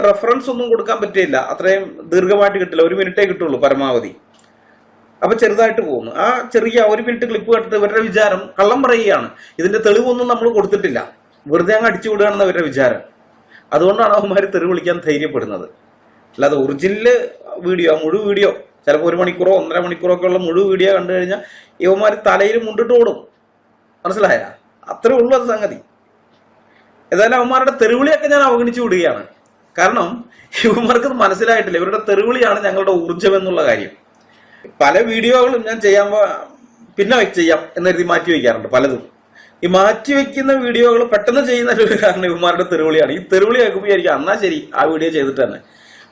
Reference ഒന്നും കൊടുക്കാൻ പറ്റില്ല, അത്രയും ദീർഘമായിട്ട് കിട്ടില്ല, 1 മിനിറ്റേ കിട്ടുള്ളൂ പരമാവധി. അപ്പൊ ചെറുതായിട്ട് പോകുന്നു. ആ ചെറിയ 1 മിനിറ്റ് ക്ലിപ്പ് കണ്ടിട്ട് ഇവരുടെ വിചാരം കള്ളം പറയുകയാണ്, ഇതിന്റെ തെളിവൊന്നും നമ്മൾ കൊടുത്തിട്ടില്ല, വെറുതെ അങ്ങ് അടിച്ചു വിടുകയാണെന്ന് അവരുടെ വിചാരം. അതുകൊണ്ടാണ് അവന്മാർ തെറി വിളിക്കാൻ ധൈര്യപ്പെടുന്നത്. അല്ലാതെ ഒറിജിനൽ വീഡിയോ, മുഴു വീഡിയോ, ചിലപ്പോൾ 1 മണിക്കൂറോ 1.5 മണിക്കൂറോ ഒക്കെ ഉള്ള മുഴു വീഡിയോ കണ്ടു കഴിഞ്ഞാൽ ഇവന്മാർ തലയിൽ മുണ്ടിട്ട് ഓടും. മനസ്സിലായ? അത്രേ ഉള്ളൂ അത് സംഗതി. ഏതായാലും അവന്മാരുടെ തെറിവിളിയൊക്കെ ഞാൻ അവഗണിച്ചു വിടുകയാണ്. കാരണം ഇവന്മാർക്ക് മനസ്സിലായിട്ടില്ല, ഇവരുടെ തെറിവിളിയാണ് ഞങ്ങളുടെ ഊർജ്ജം എന്നുള്ള കാര്യം. പല വീഡിയോകളും ഞാൻ പിന്നെ ചെയ്യാം എന്നെഴുതി മാറ്റി വയ്ക്കാറുണ്ട് പലതും. ഈ മാറ്റി വെക്കുന്ന വീഡിയോകൾ പെട്ടെന്ന് ചെയ്യുന്ന ഒരു കാരണം ഇവന്മാരുടെ തെറിവിളിയാണ്. ഈ തെറിവിളി കേൾക്കുമ്പോൾ ആയിരിക്കും എന്നാ ശരി ആ വീഡിയോ ചെയ്തിട്ട് തന്നെ,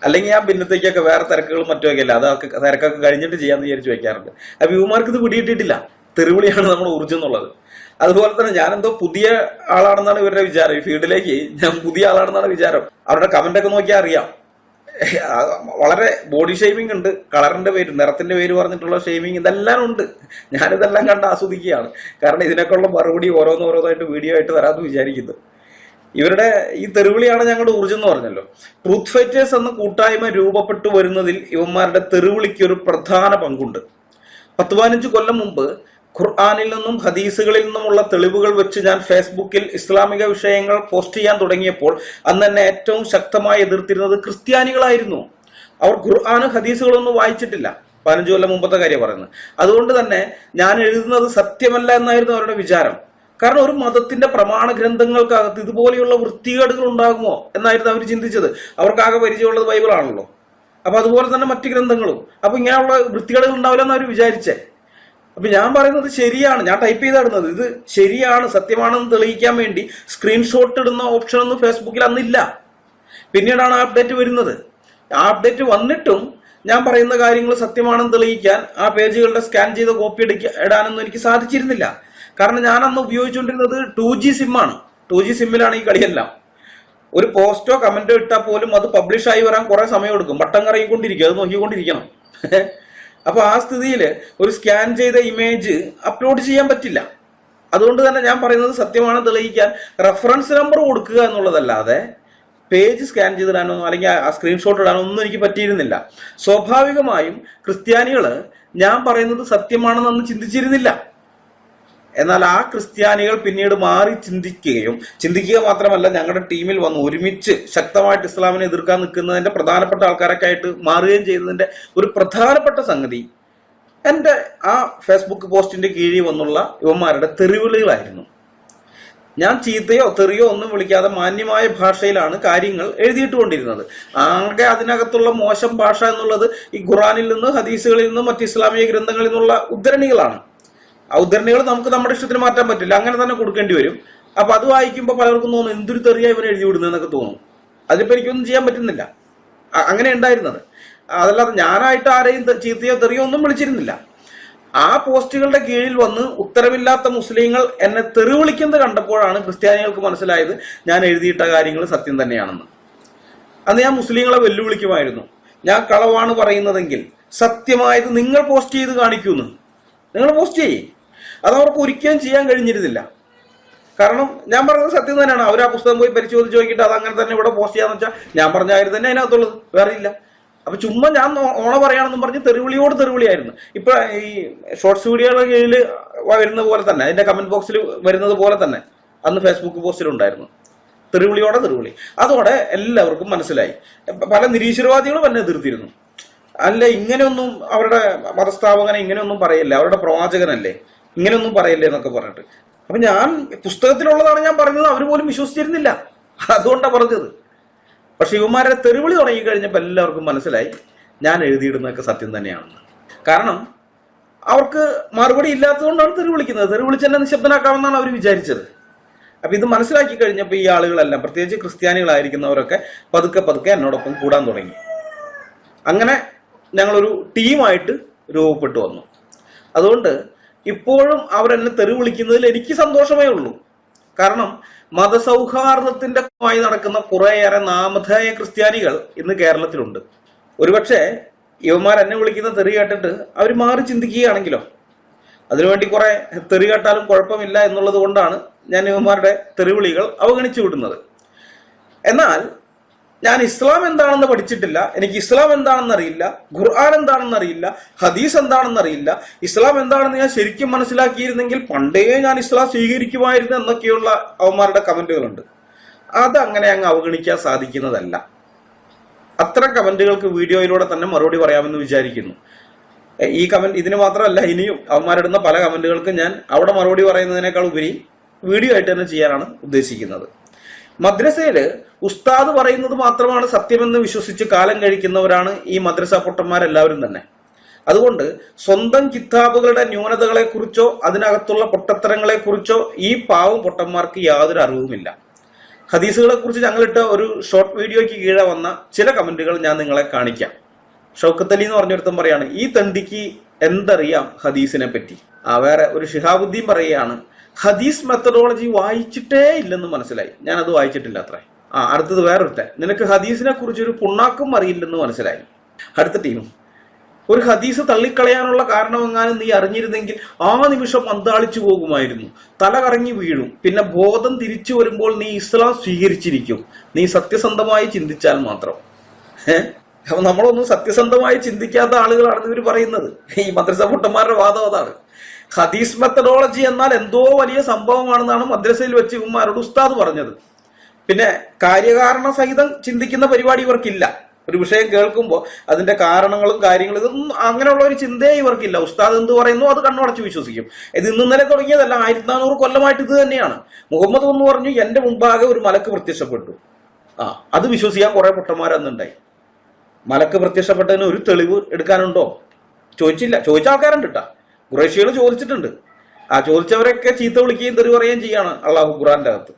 അല്ലെങ്കിൽ ആ ഭിന്നത്തേക്കൊക്കെ വേറെ തിരക്കുകളും മറ്റുമൊക്കെ അല്ല, അതൊക്കെ തിരക്കൊക്കെ കഴിഞ്ഞിട്ട് ചെയ്യാമെന്ന് വിചാരിച്ച് വെക്കാറുണ്ട്. അപ്പൊ ഇവന്മാർക്ക് ഇത് പിടിയിട്ടിട്ടില്ല, തെറിവിളിയാണ് നമ്മുടെ ഊർജ്ജം എന്നുള്ളത്. അതുപോലെ തന്നെ ഞാനെന്തോ പുതിയ ആളാണെന്നാണ് ഇവരുടെ വിചാരം. ഈ ഫീൽഡിലേക്ക് ഞാൻ പുതിയ ആളാണെന്നാണ് വിചാരം. അവരുടെ കമന്റ് ഒക്കെ നോക്കിയാൽ അറിയാം, വളരെ ബോഡി ഷെയ്മിങ് ഉണ്ട്, കളറിന്റെ പേര്, നിറത്തിന്റെ പേര് പറഞ്ഞിട്ടുള്ള ഷെയ്മിങ്, ഇതെല്ലാം ഉണ്ട്. ഞാനിതെല്ലാം കണ്ട് ആസ്വദിക്കുകയാണ്. കാരണം ഇതിനൊക്കെയുള്ള മറുപടി ഓരോന്നോരോന്നായിട്ട് വീഡിയോ ആയിട്ട് തരാമെന്ന് വിചാരിക്കുന്നു. ഇവരുടെ ഈ തെറിവിളിയാണ് ഞങ്ങളുടെ ഊർജ്ജം എന്ന് പറഞ്ഞല്ലോ. ട്രൂത്ത് ഫൈറ്റേഴ്സ് എന്ന കൂട്ടായ്മ രൂപപ്പെട്ടു വരുന്നതിൽ ഇവന്മാരുടെ തെറിവിളിക്ക് ഒരു പ്രധാന പങ്കുണ്ട്. 10-15 കൊല്ലം മുമ്പ് ഖുർആനിൽ നിന്നും ഹദീസുകളിൽ നിന്നുമുള്ള തെളിവുകൾ വെച്ച് ഞാൻ ഫേസ്ബുക്കിൽ ഇസ്ലാമിക വിഷയങ്ങൾ പോസ്റ്റ് ചെയ്യാൻ തുടങ്ങിയപ്പോൾ അന്ന് എന്നെ ഏറ്റവും ശക്തമായി എതിർത്തിരുന്നത് ക്രിസ്ത്യാനികളായിരുന്നു. അവർ ഖുർആന് ഹദീസുകളൊന്നും വായിച്ചിട്ടില്ല. 15 കൊല്ലം മുമ്പത്തെ കാര്യം പറയുന്നത്. അതുകൊണ്ട് തന്നെ ഞാൻ എഴുതുന്നത് സത്യമല്ല എന്നായിരുന്നു അവരുടെ വിചാരം. കാരണം ഒരു മതത്തിന്റെ പ്രമാണ ഗ്രന്ഥങ്ങൾക്കകത്ത് ഇതുപോലെയുള്ള വൃത്തികേടുകൾ ഉണ്ടാകുമോ എന്നായിരുന്നു അവർ ചിന്തിച്ചത്. അവർക്കാകെ പരിചയമുള്ളത് ബൈബിളാണല്ലോ. അപ്പൊ അതുപോലെ തന്നെ മറ്റു ഗ്രന്ഥങ്ങളും. അപ്പൊ ഇങ്ങനെയുള്ള വൃത്തികേടുകൾ ഉണ്ടാവില്ല എന്ന് അവർ വിചാരിച്ചേ. അപ്പൊ ഞാൻ പറയുന്നത് ശരിയാണ്, ഞാൻ ടൈപ്പ് ചെയ്തിടുന്നത് ഇത് ശരിയാണ്, സത്യമാണെന്ന് തെളിയിക്കാൻ വേണ്ടി സ്ക്രീൻഷോട്ട് ഇടുന്ന ഓപ്ഷൻ ഒന്നും ഫേസ്ബുക്കിൽ അന്നില്ല. പിന്നീടാണ് ആ അപ്ഡേറ്റ് വരുന്നത്. ആ അപ്ഡേറ്റ് വന്നിട്ടും ഞാൻ പറയുന്ന കാര്യങ്ങൾ സത്യമാണെന്ന് തെളിയിക്കാൻ ആ പേജുകളുടെ സ്കാൻ ചെയ്ത കോപ്പി ഇടാനൊന്നും എനിക്ക് സാധിച്ചിരുന്നില്ല. കാരണം ഞാൻ അന്ന് ഉപയോഗിച്ചുകൊണ്ടിരുന്നത് 2G സിമ്മാണ്. 2G സിമ്മിലാണ് ഈ കളിയെല്ലാം. ഒരു പോസ്റ്റോ കമന്റോ ഇട്ടാൽ പോലും അത് പബ്ലിഷ് ആയി വരാൻ കുറെ സമയം എടുക്കും. ബട്ടൺ കറങ്ങിക്കൊണ്ടിരിക്കും, അത് നോക്കിക്കൊണ്ടിരിക്കണം. അപ്പൊ ആ സ്ഥിതിയിൽ ഒരു സ്കാൻ ചെയ്ത ഇമേജ് അപ്ലോഡ് ചെയ്യാൻ പറ്റില്ല. അതുകൊണ്ട് തന്നെ ഞാൻ പറയുന്നത് സത്യമാണ് തെളിയിക്കാൻ റെഫറൻസ് നമ്പർ കൊടുക്കുക എന്നുള്ളതല്ലാതെ പേജ് സ്കാൻ ചെയ്തിടാനോ അല്ലെങ്കിൽ ആ സ്ക്രീൻഷോട്ട് ഇടാനോ ഒന്നും എനിക്ക് പറ്റിയിരുന്നില്ല. സ്വാഭാവികമായും ക്രിസ്ത്യാനികള് ഞാൻ പറയുന്നത് സത്യമാണെന്ന് അന്ന് ചിന്തിച്ചിരുന്നില്ല. എന്നാൽ ആ ക്രിസ്ത്യാനികൾ പിന്നീട് മാറി ചിന്തിക്കുക മാത്രമല്ല ഞങ്ങളുടെ ടീമിൽ വന്ന് ഒരുമിച്ച് ശക്തമായിട്ട് ഇസ്ലാമിനെ എതിർക്കാൻ നിൽക്കുന്നതിന്റെ പ്രധാനപ്പെട്ട ആൾക്കാരൊക്കെ ആയിട്ട് മാറുകയും ചെയ്തതിന്റെ ഒരു പ്രധാനപ്പെട്ട സംഗതി എൻ്റെ ആ ഫേസ്ബുക്ക് പോസ്റ്റിന്റെ കീഴിൽ വന്നുള്ള യുവന്മാരുടെ തെറിവിളികളായിരുന്നു. ഞാൻ ചീത്തയോ തെറിയോ ഒന്നും വിളിക്കാതെ മാന്യമായ ഭാഷയിലാണ് കാര്യങ്ങൾ എഴുതിയിട്ടുകൊണ്ടിരുന്നത്. ആകെ അതിനകത്തുള്ള മോശം ഭാഷ എന്നുള്ളത് ഈ ഖുറാനിൽ നിന്ന്, ഹദീസുകളിൽ നിന്ന്, മറ്റ് ഇസ്ലാമിക ഗ്രന്ഥങ്ങളിൽ നിന്നുള്ള ഉദ്ധരണികളാണ്. ആ ഉദ്ധരണികൾ നമുക്ക് നമ്മുടെ ഇഷ്ടത്തിന് മാറ്റാൻ പറ്റില്ല, അങ്ങനെ തന്നെ കൊടുക്കേണ്ടി വരും. അപ്പൊ അത് വായിക്കുമ്പോൾ പലർക്കും തോന്നും എന്തൊരു തെറിയാ ഇവൻ എഴുതി വിടുന്നതെന്നൊക്കെ തോന്നും. അതിലിപ്പോ എനിക്കൊന്നും ചെയ്യാൻ പറ്റുന്നില്ല. അങ്ങനെ ഉണ്ടായിരുന്നത്. അതല്ലാതെ ഞാനായിട്ട് ആരെയും ചീത്തയോ തെറിയോ ഒന്നും വിളിച്ചിരുന്നില്ല. ആ പോസ്റ്റുകളുടെ കീഴിൽ വന്ന് ഉത്തരവില്ലാത്ത മുസ്ലിങ്ങൾ എന്നെ തെറി വിളിക്കുന്നത് കണ്ടപ്പോഴാണ് ക്രിസ്ത്യാനികൾക്ക് മനസ്സിലായത് ഞാൻ എഴുതിയിട്ട കാര്യങ്ങൾ സത്യം തന്നെയാണെന്ന്. അന്ന് ഞാൻ മുസ്ലിങ്ങളെ വെല്ലുവിളിക്കുമായിരുന്നു. ഞാൻ കളവാണ് പറയുന്നതെങ്കിൽ സത്യമായത് നിങ്ങൾ പോസ്റ്റ് ചെയ്ത് കാണിക്കൂന്ന്. നിങ്ങൾ പോസ്റ്റ് ചെയ്യേ. അത് അവർക്ക് ഒരിക്കലും ചെയ്യാൻ കഴിഞ്ഞിരുന്നില്ല. കാരണം ഞാൻ പറയുന്നത് സത്യം തന്നെയാണ്. അവർ ആ പുസ്തകം പോയി പരിശോധിച്ച് നോക്കിയിട്ട് അത് അങ്ങനെ തന്നെ ഇവിടെ പോസ്റ്റ് ചെയ്യാന്ന് വെച്ചാൽ ഞാൻ പറഞ്ഞ കാര്യം തന്നെ അതിനകത്തുള്ളത്, വേറെ ഇല്ല. അപ്പൊ ചുമ്മാ ഞാൻ ഓണ പറയാണെന്നും പറഞ്ഞ് തെറിവിളിയോട് തെറിവിളിയായിരുന്നു. ഇപ്പൊ ഈ ഷോർട്സ് വീഡിയോയുടെ കീഴിൽ വരുന്ന പോലെ തന്നെ, അതിന്റെ കമന്റ് ബോക്സിൽ വരുന്നത് പോലെ തന്നെ അന്ന് ഫേസ്ബുക്ക് പോസ്റ്റിലുണ്ടായിരുന്നു തെറിവിളിയോടെ തെറിവിളി. അതോടെ എല്ലാവർക്കും മനസ്സിലായി. പല നിരീശ്വരവാദികളും എന്നെ എതിർത്തിരുന്നു. അല്ല, ഇങ്ങനെയൊന്നും അവരുടെ മതസ്ഥാപകനെ ഇങ്ങനെയൊന്നും പറയല്ലേ, അവരുടെ പ്രവാചകനല്ലേ, ഇങ്ങനെയൊന്നും പറയല്ലേ എന്നൊക്കെ പറഞ്ഞിട്ട്. അപ്പൊ ഞാൻ പുസ്തകത്തിലുള്ളതാണ് ഞാൻ പറഞ്ഞത്, അവർ പോലും വിശ്വസിച്ചിരുന്നില്ല. അതുകൊണ്ടാണ് പറഞ്ഞത്. പക്ഷെ ഇവന്മാരെ തെറിവിളി തുടങ്ങി കഴിഞ്ഞപ്പോൾ എല്ലാവർക്കും മനസ്സിലായി ഞാൻ എഴുതിയിടുന്നതൊക്കെ സത്യം തന്നെയാണെന്ന്. കാരണം അവർക്ക് മറുപടി ഇല്ലാത്തതുകൊണ്ടാണ് തെറിവിളിക്കുന്നത്. തെറിവിളിച്ച് എന്നെ നിശബ്ദനാക്കാമെന്നാണ് അവർ വിചാരിച്ചത്. അപ്പൊ ഇത് മനസ്സിലാക്കി കഴിഞ്ഞപ്പോൾ ഈ ആളുകളെല്ലാം, പ്രത്യേകിച്ച് ക്രിസ്ത്യാനികളായിരിക്കുന്നവരൊക്കെ പതുക്കെ എന്നോടൊപ്പം കൂടാൻ തുടങ്ങി. അങ്ങനെ ഞങ്ങളൊരു ടീമായിട്ട് രൂപപ്പെട്ടു വന്നു. അതുകൊണ്ട് ഇപ്പോഴും അവരെന്നെ തെറി വിളിക്കുന്നതിൽ എനിക്ക് സന്തോഷമേ ഉള്ളൂ. കാരണം മതസൗഹാർദ്ദത്തിന്റെ നടക്കുന്ന കുറേയേറെ നാമധേയ ക്രിസ്ത്യാനികൾ ഇന്ന് കേരളത്തിലുണ്ട്. ഒരുപക്ഷെ ഇവന്മാർ എന്നെ വിളിക്കുന്ന തെറി കേട്ടിട്ട് അവർ മാറി ചിന്തിക്കുകയാണെങ്കിലോ. അതിനുവേണ്ടി കുറെ തെറി കേട്ടാലും കുഴപ്പമില്ല എന്നുള്ളത് കൊണ്ടാണ് ഞാൻ ഇവന്മാരുടെ തെറിവിളികൾ അവഗണിച്ചു വിടുന്നത്. എന്നാൽ ഞാൻ ഇസ്ലാം എന്താണെന്ന് പഠിച്ചിട്ടില്ല, എനിക്ക് ഇസ്ലാം എന്താണെന്ന് അറിയില്ല, ഖുർആൻ എന്താണെന്ന് അറിയില്ല, ഹദീസ് എന്താണെന്ന് അറിയില്ല, ഇസ്ലാം എന്താണെന്ന് ഞാൻ ശരിക്കും മനസ്സിലാക്കിയിരുന്നെങ്കിൽ പണ്ടേ ഞാൻ ഇസ്ലാം സ്വീകരിക്കുമായിരുന്നു എന്നൊക്കെയുള്ള അവന്മാരുടെ കമന്റുകളുണ്ട്. അതങ്ങനെ അങ്ങ് അവഗണിക്കാൻ സാധിക്കുന്നതല്ല. അത്തരം കമന്റുകൾക്ക് വീഡിയോയിലൂടെ തന്നെ മറുപടി പറയാമെന്ന് വിചാരിക്കുന്നു. ഈ കമന്റ് ഇതിന് മാത്രമല്ല, ഇനിയും അവന്മാരിടുന്ന പല കമന്റുകൾക്കും ഞാൻ അവിടെ മറുപടി പറയുന്നതിനേക്കാൾ ഉപരി വീഡിയോ ആയിട്ട് തന്നെ ചെയ്യാനാണ് ഉദ്ദേശിക്കുന്നത്. മദ്രസയില് ഉസ്താദ് പറയുന്നത് മാത്രമാണ് സത്യമെന്ന് വിശ്വസിച്ച് കാലം കഴിക്കുന്നവരാണ് ഈ മദ്രസ പൊട്ടന്മാരെല്ലാവരും തന്നെ. അതുകൊണ്ട് സ്വന്തം കിതാബുകളുടെ ന്യൂനതകളെക്കുറിച്ചോ അതിനകത്തുള്ള പൊട്ടത്തരങ്ങളെക്കുറിച്ചോ ഈ പാവം പൊട്ടന്മാർക്ക് യാതൊരു അറിവുമില്ല. ഹദീസുകളെ കുറിച്ച് ഞങ്ങളിട്ട ഒരു ഷോർട്ട് വീഡിയോയ്ക്ക് കീഴെ വന്ന ചില കമന്റുകൾ ഞാൻ നിങ്ങളെ കാണിക്കാം. ഷൗക്കത്ത് അലി എന്ന് പറഞ്ഞൊരുത്തം പറയാണ്, ഈ തണ്ടിക്ക് എന്തറിയാം ഹദീസിനെ പറ്റി. വേറെ ഒരു ഷിഹാബുദ്ദീൻ പറയുകയാണ്, ഹദീസ് മെത്തഡോളജി വായിച്ചിട്ടേ ഇല്ലെന്ന് മനസ്സിലായി. ഞാനത് വായിച്ചിട്ടില്ല അത്രേ. അടുത്തത് വേറൊരുത്തൻ, നിനക്ക് ഹദീസിനെ കുറിച്ച് ഒരു പുണ്ണാക്കും അറിയില്ലെന്ന് മനസ്സിലായി. അടുത്ത ടീം, ഒരു ഹദീസ് തള്ളിക്കളയാനുള്ള കാരണമെങ്ങാനും നീ അറിഞ്ഞിരുന്നെങ്കിൽ ആ നിമിഷം അന്താളിച്ചു പോകുമായിരുന്നു, തല കറങ്ങി വീഴും, പിന്നെ ബോധം തിരിച്ചു വരുമ്പോൾ നീ ഇസ്ലാം സ്വീകരിച്ചിരിക്കും, നീ സത്യസന്ധമായി ചിന്തിച്ചാൽ മാത്രം. അപ്പൊ നമ്മളൊന്നും സത്യസന്ധമായി ചിന്തിക്കാത്ത ആളുകളാണെന്ന് ഇവർ പറയുന്നത്. ഈ മദ്രസ പൊട്ടന്മാരുടെ വാദം അതാണ്. ഹദീസ് മെത്തഡോളജി എന്നാൽ എന്തോ വലിയ സംഭവമാണെന്നാണ് മദ്രസയിൽ വെച്ച് ഇവന്മാരോട് ഉസ്താദ് പറഞ്ഞത്. പിന്നെ കാര്യകാരണ സഹിതം ചിന്തിക്കുന്ന പരിപാടി ഇവർക്കില്ല. ഒരു വിഷയം കേൾക്കുമ്പോൾ അതിന്റെ കാരണങ്ങളും കാര്യങ്ങളും ഇതൊന്നും അങ്ങനെയുള്ള ഒരു ചിന്തയെ ഇവർക്കില്ല. ഉസ്താദ് എന്ത് പറയുന്നു അത് കണ്ണുടച്ച് വിശ്വസിക്കും. ഇത് ഇന്നലെ തുടങ്ങിയതല്ല, 1400 കൊല്ലമായിട്ട് ഇത് തന്നെയാണ്. മുഹമ്മദ് എന്ന് പറഞ്ഞു എന്റെ മുമ്പാകെ ഒരു മലക്ക് പ്രത്യക്ഷപ്പെട്ടു. അത് വിശ്വസിക്കാൻ കുറെ പൊട്ടന്മാരന്നുണ്ടായി. മലക്ക് പ്രത്യക്ഷപ്പെട്ടതിന് ഒരു തെളിവ് എടുക്കാനുണ്ടോ? ചോദിച്ചില്ല. ചോദിച്ച ആൾക്കാരുണ്ട് കേട്ടാ, ഖുറൈശികൾ ചോദിച്ചിട്ടുണ്ട്. ചോദിച്ചവരൊക്കെ ചീത്ത വിളിക്കുകയും തെറി പറയുകയും ചെയ്യാണ് അള്ളാഹു ഖുർആന്റെ അകത്ത്.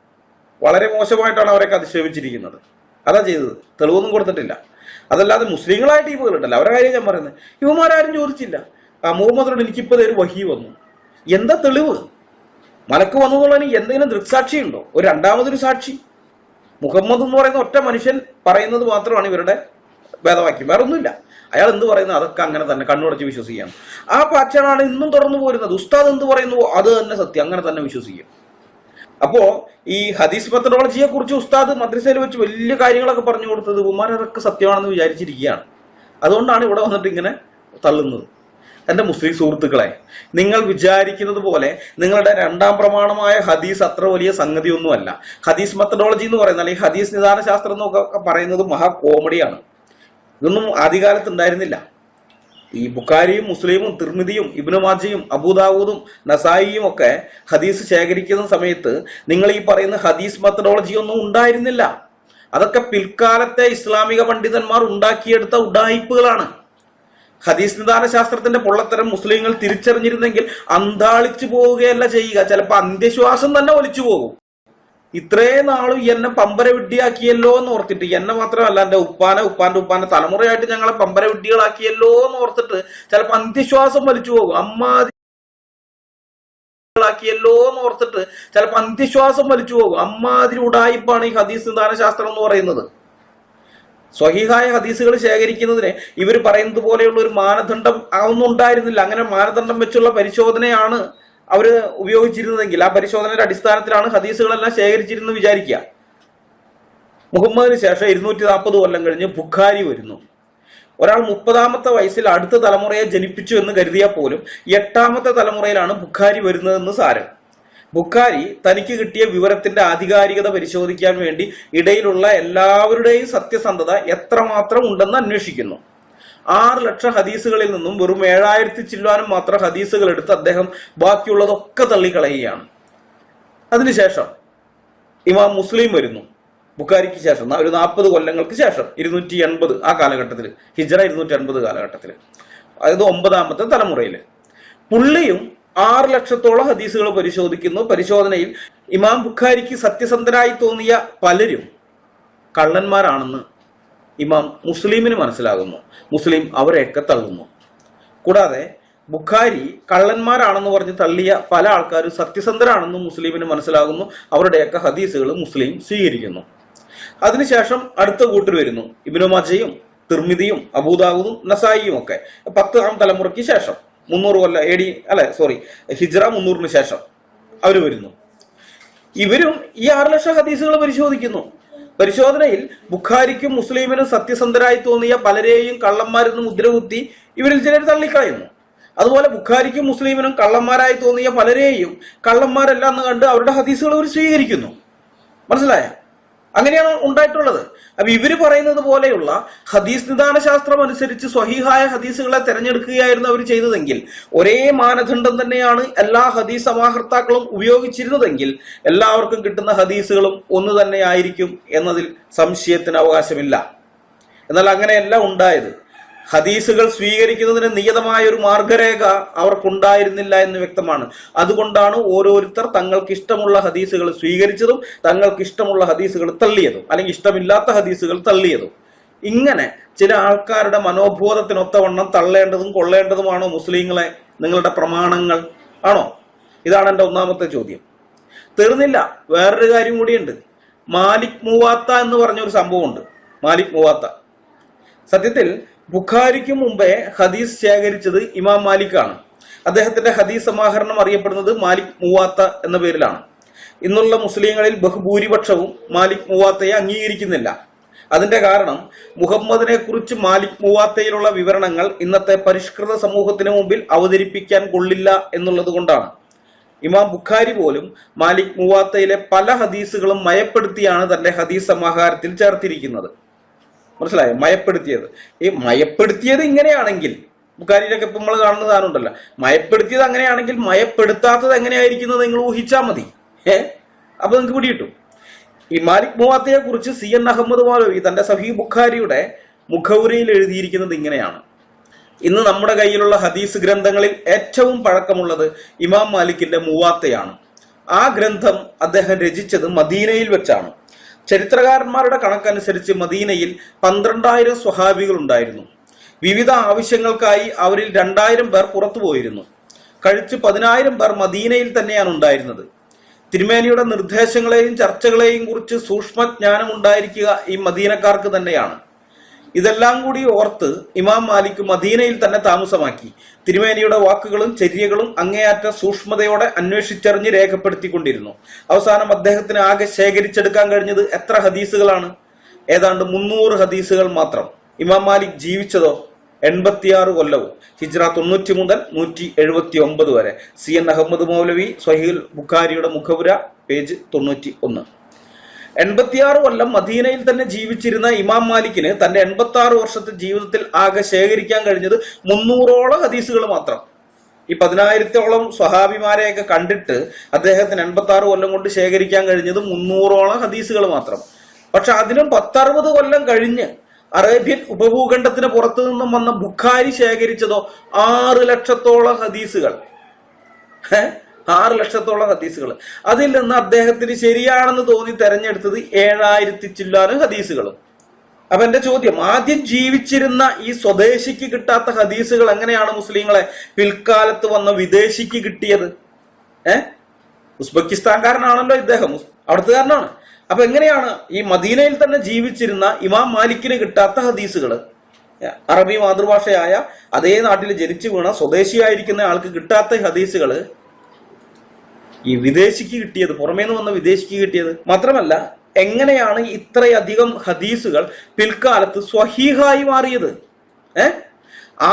വളരെ മോശമായിട്ടാണ് അവരൊക്കെ അധിക്ഷേപിച്ചിരിക്കുന്നത്. അതാ ചെയ്തത്, തെളിവൊന്നും കൊടുത്തിട്ടില്ല. അതല്ലാതെ മുസ്ലിങ്ങളായ ടീമുകളുണ്ടല്ലോ, അവരുടെ കാര്യം ഞാൻ പറയുന്നത്. ഇവന്മാരും ചോദിച്ചില്ല. മുഹമ്മദിനോട് എനിക്കിപ്പോൾ ഒരു വഹി വന്നു, എന്താ തെളിവ്? മലക്ക് വന്നു എന്നുള്ളതിന് എന്തെങ്കിലും ദൃക്സാക്ഷി ഉണ്ടോ? ഒരു രണ്ടാമതൊരു സാക്ഷി? മുഹമ്മദ് എന്ന് പറയുന്ന ഒറ്റ മനുഷ്യൻ പറയുന്നത് മാത്രമാണ് ഇവരുടെ വേദവാക്യം, വേറെ ഒന്നുമില്ല. അയാൾ എന്ത് പറയുന്നു അതൊക്കെ അങ്ങനെ തന്നെ കണ്ണുടച്ച് വിശ്വസിക്കാം. ആ പാറ്റേണാണ് ഇന്നും തുടർന്നു പോരുന്നത്. ഉസ്താദ് എന്ത് പറയുന്നു അത് തന്നെ സത്യം, അങ്ങനെ തന്നെ വിശ്വസിക്കും. അപ്പോ ഈ ഹദീസ് മെത്തഡോളജിയെ കുറിച്ച് ഉസ്താദ് മദ്രസയിൽ വെച്ച് വലിയ കാര്യങ്ങളൊക്കെ പറഞ്ഞു കൊടുത്തത് ഉമ്മാർ അതൊക്കെ സത്യമാണെന്ന് വിചാരിച്ചിരിക്കുകയാണ്. അതുകൊണ്ടാണ് ഇവിടെ വന്നിട്ട് ഇങ്ങനെ തള്ളുന്നത്. എൻ്റെ മുസ്ലിം സുഹൃത്തുക്കളെ, നിങ്ങൾ വിചാരിക്കുന്നത് പോലെ നിങ്ങളുടെ രണ്ടാം പ്രമാണമായ ഹദീസ് അത്ര വലിയ സംഗതിയൊന്നുമല്ല. ഹദീസ് മെത്തഡോളജി എന്ന് പറയുന്നത്, അല്ലെങ്കിൽ ഹദീസ് നിദാന ശാസ്ത്രം എന്നൊക്കെ പറയുന്നത് മഹാ കോമഡിയാണ്. ഇതൊന്നും ആദ്യകാലത്ത് ഉണ്ടായിരുന്നില്ല. ഈ ബുഖാരിയും മുസ്ലിമും തിർമിദിയും ഇബ്നു മാജയും അബൂദാവൂദും നസായിയും ഒക്കെ ഹദീസ് ശേഖരിക്കുന്ന സമയത്ത് നിങ്ങൾ ഈ പറയുന്ന ഹദീസ് മെത്തഡോളജി ഒന്നും ഉണ്ടായിരുന്നില്ല. അതൊക്കെ പിൽക്കാലത്തെ ഇസ്ലാമിക പണ്ഡിതന്മാർ ഉണ്ടാക്കിയെടുത്ത ഉഡായിപ്പുകളാണ്. ഹദീസ് നിദാന ശാസ്ത്രത്തിന്റെ പൊള്ളത്തരം മുസ്ലിങ്ങൾ തിരിച്ചറിഞ്ഞിരുന്നെങ്കിൽ അന്താളിച്ചു പോവുകയല്ല ചെയ്യുക, ചിലപ്പോൾ അന്ത്യശ്വാസം തന്നെ ഒലിച്ചു പോകും. ഇത്രയും നാളും എന്നെ പമ്പര വിഡ്ഢിയാക്കിയല്ലോ എന്ന് ഓർത്തിട്ട്, എന്നെ മാത്രമല്ല എൻ്റെ ഉപ്പാന്റെ തലമുറയായിട്ട് ഞങ്ങളെ പമ്പര വിഡ്ഢികളാക്കിയല്ലോ എന്ന് ഓർത്തിട്ട് ചിലപ്പോൾ അന്ത്യശ്വാസം വലിച്ചു പോകും. അമ്മാതിരിയാക്കിയല്ലോ എന്ന് ഓർത്തിട്ട് ചിലപ്പോൾ അന്ത്യശ്വാസം വലിച്ചു പോകും. അമ്മാതിരി ഉടായിപ്പാണ് ഈ ഹദീസ് നിദാന ശാസ്ത്രം എന്ന് പറയുന്നത്. സ്വഹീഹായ ഹദീസുകൾ ശേഖരിക്കുന്നതിന് ഇവർ പറയുന്നത് പോലെയുള്ള ഒരു മാനദണ്ഡം ഒന്നും ഉണ്ടായിരുന്നില്ല. അങ്ങനെ മാനദണ്ഡം വെച്ചുള്ള പരിശോധനയാണ് അവർ ഉപയോഗിച്ചിരുന്നതെങ്കിൽ ആ പരിശോധനയുടെ അടിസ്ഥാനത്തിലാണ് ഹദീസുകളെല്ലാം ശേഖരിച്ചിരുന്നത് വിചാരിക്കുക. മുഹമ്മദിന് ശേഷം 240 കൊല്ലം കഴിഞ്ഞ് ബുഖാരി വരുന്നു. ഒരാൾ 30ാമത്തെ വയസ്സിൽ അടുത്ത തലമുറയെ ജനിപ്പിച്ചു എന്ന് കരുതിയാൽ പോലും 8ാമത്തെ തലമുറയിലാണ് ബുഖാരി വരുന്നതെന്ന് സാരം. ബുഖാരി തനിക്ക് കിട്ടിയ വിവരത്തിന്റെ ആധികാരികത പരിശോധിക്കാൻ വേണ്ടി ഇടയിലുള്ള എല്ലാവരുടെയും സത്യസന്ധത എത്രമാത്രം ഉണ്ടെന്ന് അന്വേഷിക്കുന്നു. 6 ലക്ഷം ഹദീസുകളിൽ നിന്നും വെറും 7000 ചില്ലാനും മാത്രം ഹദീസുകൾ എടുത്ത് അദ്ദേഹം ബാക്കിയുള്ളതൊക്കെ തള്ളിക്കളയുകയാണ്. അതിനുശേഷം ഇമാം മുസ്ലിം വരുന്നു. ബുഖാരിക്ക് ശേഷം ഒരു 40 കൊല്ലങ്ങൾക്ക് ശേഷം 280 ആ കാലഘട്ടത്തിൽ, ഹിജ്റ 280 കാലഘട്ടത്തിൽ, അതായത് 9ാമത്തെ തലമുറയിൽ പുള്ളിയും 6 ലക്ഷത്തോളം ഹദീസുകൾ പരിശോധിക്കുന്നു. പരിശോധനയിൽ ഇമാം ബുഖാരിക്ക് സത്യസന്ധരായി തോന്നിയ പലരും കള്ളന്മാരാണെന്ന് ഇമാം മുസ്ലിമിന് മനസ്സിലാകുന്നു. മുസ്ലിം അവരെയൊക്കെ തള്ളുന്നു. കൂടാതെ ബുഖാരി കള്ളന്മാരാണെന്ന് പറഞ്ഞ് തള്ളിയ പല ആൾക്കാരും സത്യസന്ധരാണെന്നും മുസ്ലിമിന് മനസ്സിലാകുന്നു. അവരുടെയൊക്കെ ഹദീസുകൾ മുസ്ലിം സ്വീകരിക്കുന്നു. അതിനുശേഷം അടുത്ത കൂട്ടർ വരുന്നു. ഇബ്നു മാജയും തിർമിദിയും അബൂദാവൂദും നസായിയും ഒക്കെ 10ാം തലമുറയ്ക്ക് ശേഷം 300 കൊല്ലം ഹിജ്റ 300-ന് ശേഷം അവർ വരുന്നു. ഇവരും ഈ 6 ലക്ഷം ഹദീസുകൾ പരിശോധിക്കുന്നു. പരിശോധനയിൽ ബുഖാരിക്കും മുസ്ലിമിനും സത്യസന്ധരായി തോന്നിയ പലരെയും കള്ളന്മാരെന്ന് മുദ്രകുത്തി ഇവരിൽ ചിലർ തള്ളിക്കളയുന്നു. അതുപോലെ ബുഖാരിക്കും മുസ്ലിമിനും കള്ളന്മാരായി തോന്നിയ പലരെയും കള്ളന്മാരല്ല എന്ന് കണ്ട് അവരുടെ ഹദീസുകൾ അവർ സ്വീകരിക്കുന്നു. മനസ്സിലായ? അങ്ങനെയാണ് ഉണ്ടായിട്ടുള്ളത്. അപ്പൊ ഇവര് പറയുന്നത് പോലെയുള്ള ഹദീസ് നിദാന ശാസ്ത്രം അനുസരിച്ച് സ്വഹീഹായ ഹദീസുകളെ തെരഞ്ഞെടുക്കുകയായിരുന്നു അവർ ചെയ്തതെങ്കിൽ, ഒരേ മാനദണ്ഡം തന്നെയാണ് എല്ലാ ഹദീസ് സമാഹർത്താക്കളും ഉപയോഗിച്ചിരുന്നതെങ്കിൽ എല്ലാവർക്കും കിട്ടുന്ന ഹദീസുകളും ഒന്ന് തന്നെ ആയിരിക്കും എന്നതിൽ സംശയത്തിന് അവകാശമില്ല. എന്നാൽ അങ്ങനെയല്ല ഉണ്ടായത്. ഹദീസുകൾ സ്വീകരിക്കുന്നതിന് നിയതമായ ഒരു മാർഗരേഖ അവർക്കുണ്ടായിരുന്നില്ല എന്ന് വ്യക്തമാണ്. അതുകൊണ്ടാണ് ഓരോരുത്തർ തങ്ങൾക്ക് ഇഷ്ടമുള്ള ഹദീസുകൾ സ്വീകരിച്ചതും തങ്ങൾക്ക് ഇഷ്ടമുള്ള ഹദീസുകൾ തള്ളിയതും, അല്ലെങ്കിൽ ഇഷ്ടമില്ലാത്ത ഹദീസുകൾ തള്ളിയതും. ഇങ്ങനെ ചില ആൾക്കാരുടെ മനോബോധത്തിനൊത്തവണ്ണം തള്ളേണ്ടതും കൊള്ളേണ്ടതുമാണോ മുസ്ലിങ്ങളെ നിങ്ങളുടെ പ്രമാണങ്ങൾ? ആണോ? ഇതാണ് എൻ്റെ ഒന്നാമത്തെ ചോദ്യം. തീർന്നില്ല, വേറൊരു കാര്യം കൂടിയുണ്ട്. മാലിക് മുവാത്ത എന്ന് പറഞ്ഞൊരു സംഭവമുണ്ട്. മാലിക് മുവാത്ത സത്യത്തിൽ ബുഖാരിക്ക് മുമ്പേ ഹദീസ് ശേഖരിച്ചത് ഇമാം മാലിക്കാണ്. അദ്ദേഹത്തിന്റെ ഹദീസ് സമാഹരണം അറിയപ്പെടുന്നത് മാലിക് മുവാത്ത എന്ന പേരിലാണ്. ഇന്നുള്ള മുസ്ലിങ്ങളിൽ ബഹുഭൂരിപക്ഷവും മാലിക് മുവാത്തയെ അംഗീകരിക്കുന്നില്ല. അതിന്റെ കാരണം മുഹമ്മദിനെ കുറിച്ച് മാലിക് മുവാത്തയിലുള്ള വിവരണങ്ങൾ ഇന്നത്തെ പരിഷ്കൃത സമൂഹത്തിന് മുമ്പിൽ അവതരിപ്പിക്കാൻ കൊള്ളില്ല എന്നുള്ളത് കൊണ്ടാണ്. ഇമാം ബുഖാരി പോലും മാലിക് മുവാത്തയിലെ പല ഹദീസുകളും മയപ്പെടുത്തിയാണ് തന്റെ ഹദീസ് സമാഹാരത്തിൽ ചേർത്തിരിക്കുന്നത്. മനസ്സിലായോ? മയപ്പെടുത്തിയത്. ഈ മയപ്പെടുത്തിയത് ഇങ്ങനെയാണെങ്കിൽ, ബുഖാരിയിലൊക്കെ ഇപ്പം നമ്മൾ കാണുന്ന സാധനമുണ്ടല്ലോ, മയപ്പെടുത്തിയത് അങ്ങനെയാണെങ്കിൽ മയപ്പെടുത്താത്തത് എങ്ങനെയായിരിക്കുന്നത് നിങ്ങൾ ഊഹിച്ചാൽ മതി. അപ്പൊ നിങ്ങൾക്ക് പിടികിട്ടും. ഈ മാലിക് മുവാത്തയെ കുറിച്ച് CN അഹമ്മദ് മൗലവി തന്റെ സഹീഹ് ബുഖാരിയുടെ മുഖവുരയിൽ എഴുതിയിരിക്കുന്നത് ഇങ്ങനെയാണ്: ഇന്ന് നമ്മുടെ കയ്യിലുള്ള ഹദീസ് ഗ്രന്ഥങ്ങളിൽ ഏറ്റവും പഴക്കമുള്ളത് ഇമാം മാലിക്കിന്റെ മുവാത്തയാണ്. ആ ഗ്രന്ഥം അദ്ദേഹം രചിച്ചത് മദീനയിൽ വെച്ചാണ്. ചരിത്രകാരന്മാരുടെ കണക്കനുസരിച്ച് മദീനയിൽ 12,000 സ്വഹാബികൾ ഉണ്ടായിരുന്നു. വിവിധ ആവശ്യങ്ങൾക്കായി അവരിൽ 2,000 പേർ പുറത്തു പോയിരുന്നു. കഴിച്ച് 10,000 പേർ മദീനയിൽ തന്നെയാണ് ഉണ്ടായിരുന്നത്. തിരുമേനിയുടെ നിർദ്ദേശങ്ങളെയും ചർച്ചകളെയും കുറിച്ച് സൂക്ഷ്മജ്ഞാനം ഉണ്ടായിരിക്കുക ഈ മദീനക്കാർക്ക് തന്നെയാണ്. ഇതെല്ലാം കൂടി ഓർത്ത് ഇമാം മാലിക് മദീനയിൽ തന്നെ താമസമാക്കി. തിരുമേനിയുടെ വാക്കുകളും ചര്യകളും അങ്ങേയറ്റ സൂക്ഷ്മതയോടെ അന്വേഷിച്ചറിഞ്ഞ് രേഖപ്പെടുത്തിക്കൊണ്ടിരുന്നു. അവസാനം അദ്ദേഹത്തിന് ആകെ ശേഖരിച്ചെടുക്കാൻ കഴിഞ്ഞത് എത്ര ഹദീസുകളാണ്? ഏതാണ്ട് 300 ഹദീസുകൾ മാത്രം. ഇമാം മാലിക് ജീവിച്ചതോ 86 കൊല്ലവും, ഹിജ്റ 90 മുതൽ 179 വരെ. CN അഹമ്മദ് മൗലവി സ്വഹീഹ് ബുഖാരിയുടെ മുഖവുര, പേജ് 91. 86 കൊല്ലം മദീനയിൽ തന്നെ ജീവിച്ചിരുന്ന ഇമാം മാലിക്കിന് തന്റെ 86 വർഷത്തെ ജീവിതത്തിൽ ആകെ ശേഖരിക്കാൻ കഴിഞ്ഞത് 300ഓളം ഹദീസുകൾ മാത്രം. ഈ 10,000ഓളം സ്വഹാബിമാരെയൊക്കെ കണ്ടിട്ട് അദ്ദേഹത്തിന് 86 കൊല്ലം കൊണ്ട് ശേഖരിക്കാൻ കഴിഞ്ഞത് 300ഓളം ഹദീസുകൾ മാത്രം. പക്ഷെ അതിനും 10-60 കൊല്ലം കഴിഞ്ഞ് അറേബ്യൻ ഉപഭൂഖണ്ഡത്തിന് പുറത്തു നിന്നും വന്ന ബുഖാരി ശേഖരിച്ചതോ 6 ലക്ഷത്തോളം ഹദീസുകൾ. 6 ലക്ഷത്തോളം ഹദീസുകൾ. അതിൽ നിന്ന് അദ്ദേഹത്തിന് ശരിയാണെന്ന് തോന്നി തെരഞ്ഞെടുത്തത് 7,000 ചില്ലാനും ഹദീസുകളും. അപ്പൊ എന്റെ ചോദ്യം, ആദ്യം ജീവിച്ചിരുന്ന ഈ സ്വദേശിക്ക് കിട്ടാത്ത ഹദീസുകൾ എങ്ങനെയാണ് മുസ്ലിങ്ങളെ പിൽക്കാലത്ത് വന്ന വിദേശിക്ക് കിട്ടിയത്? ഉസ്ബെക്കിസ്ഥാൻകാരനാണല്ലോ ഇദ്ദേഹം, അവിടുത്തുകാരനാണ്. അപ്പൊ എങ്ങനെയാണ് ഈ മദീനയിൽ തന്നെ ജീവിച്ചിരുന്ന ഇമാം മാലിക്കിന് കിട്ടാത്ത ഹദീസുകൾ, അറബി മാതൃഭാഷയായ അതേ നാട്ടിൽ ജനിച്ചു വീണ സ്വദേശിയായിരിക്കുന്ന ആൾക്ക് കിട്ടാത്ത ഹദീസുകൾ ഈ വിദേശിക്ക് കിട്ടിയത്, പുറമേ നിന്ന് വന്ന വിദേശിക്ക് കിട്ടിയത്? മാത്രമല്ല, എങ്ങനെയാണ് ഇത്രയധികം ഹദീസുകൾ പിൽക്കാലത്ത് സ്വഹീഹായി മാറിയത്?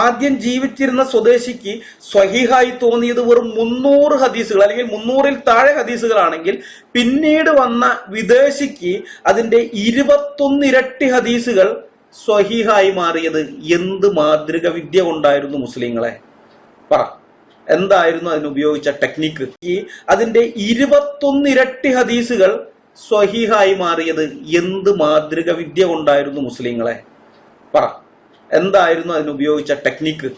ആദ്യം ജീവിച്ചിരുന്ന സ്വദേശിക്ക് സ്വഹീഹായി തോന്നിയത് വെറും 300 ഹദീസുകൾ, അല്ലെങ്കിൽ 300-ൽ താഴെ ഹദീസുകളാണെങ്കിൽ പിന്നീട് വന്ന വിദേശിക്ക് അതിന്റെ 21 ഇരട്ടി ഹദീസുകൾ സ്വഹീഹായി മാറിയത് എന്ത് മാതൃക വിദ്യ കൊണ്ടായിരുന്നു മുസ്ലിങ്ങളെ? പറ, എന്തായിരുന്നു അതിനുപയോഗിച്ച ടെക്നിക്ക്? അതിന്റെ 21 ഇരട്ടി ഹദീസുകൾ സ്വഹീഹായി മാറിയത് എന്ത് മാതൃക വിദ്യ കൊണ്ടായിരുന്നു മുസ്ലിങ്ങളെ? പറ, എന്തായിരുന്നു അതിനുപയോഗിച്ച ടെക്നിക്ക്?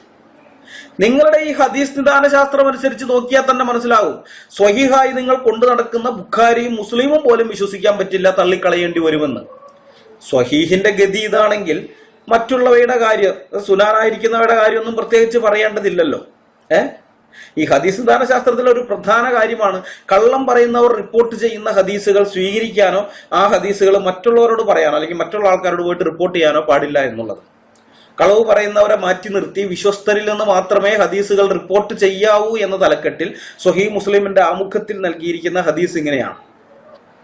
നിങ്ങളുടെ ഈ ഹദീസ് നിദാന ശാസ്ത്രം അനുസരിച്ച് നോക്കിയാൽ തന്നെ മനസ്സിലാവും. സ്വഹീഹായി നിങ്ങൾ കൊണ്ടു നടക്കുന്ന ബുഖാരിയും മുസ്ലിമും പോലും വിശ്വസിക്കാൻ പറ്റില്ല, തള്ളിക്കളയേണ്ടി വരുമെന്ന്. സ്വഹീഹിന്റെ ഗതി ഇതാണെങ്കിൽ മറ്റുള്ളവയുടെ കാര്യം, സുനാനായിരിക്കുന്നവയുടെ കാര്യമൊന്നും പ്രത്യേകിച്ച് പറയേണ്ടതില്ലല്ലോ. ഈ ഹദീസ് ദാനശാസ്ത്രത്തിലെ ഒരു പ്രധാന കാര്യമാണ് കള്ളം പറയുന്നവർ റിപ്പോർട്ട് ചെയ്യുന്ന ഹദീസുകൾ സ്വീകരിക്കാനോ ആ ഹദീസുകൾ മറ്റുള്ളവരോട് പറയാനോ അല്ലെങ്കിൽ മറ്റുള്ള ആൾക്കാരോട് പോയിട്ട് റിപ്പോർട്ട് ചെയ്യാനോ പാടില്ല എന്നുള്ളത്. കളവ് പറയുന്നവരെ മാറ്റി നിർത്തി വിശ്വസ്തരിൽ നിന്ന് മാത്രമേ ഹദീസുകൾ റിപ്പോർട്ട് ചെയ്യാവൂ എന്ന തലക്കെട്ടിൽ സ്വഹീഹ് മുസ്ലിമിന്റെ ആമുഖത്തിൽ നൽകിയിരിക്കുന്ന ഹദീസ് ഇങ്ങനെയാണ്: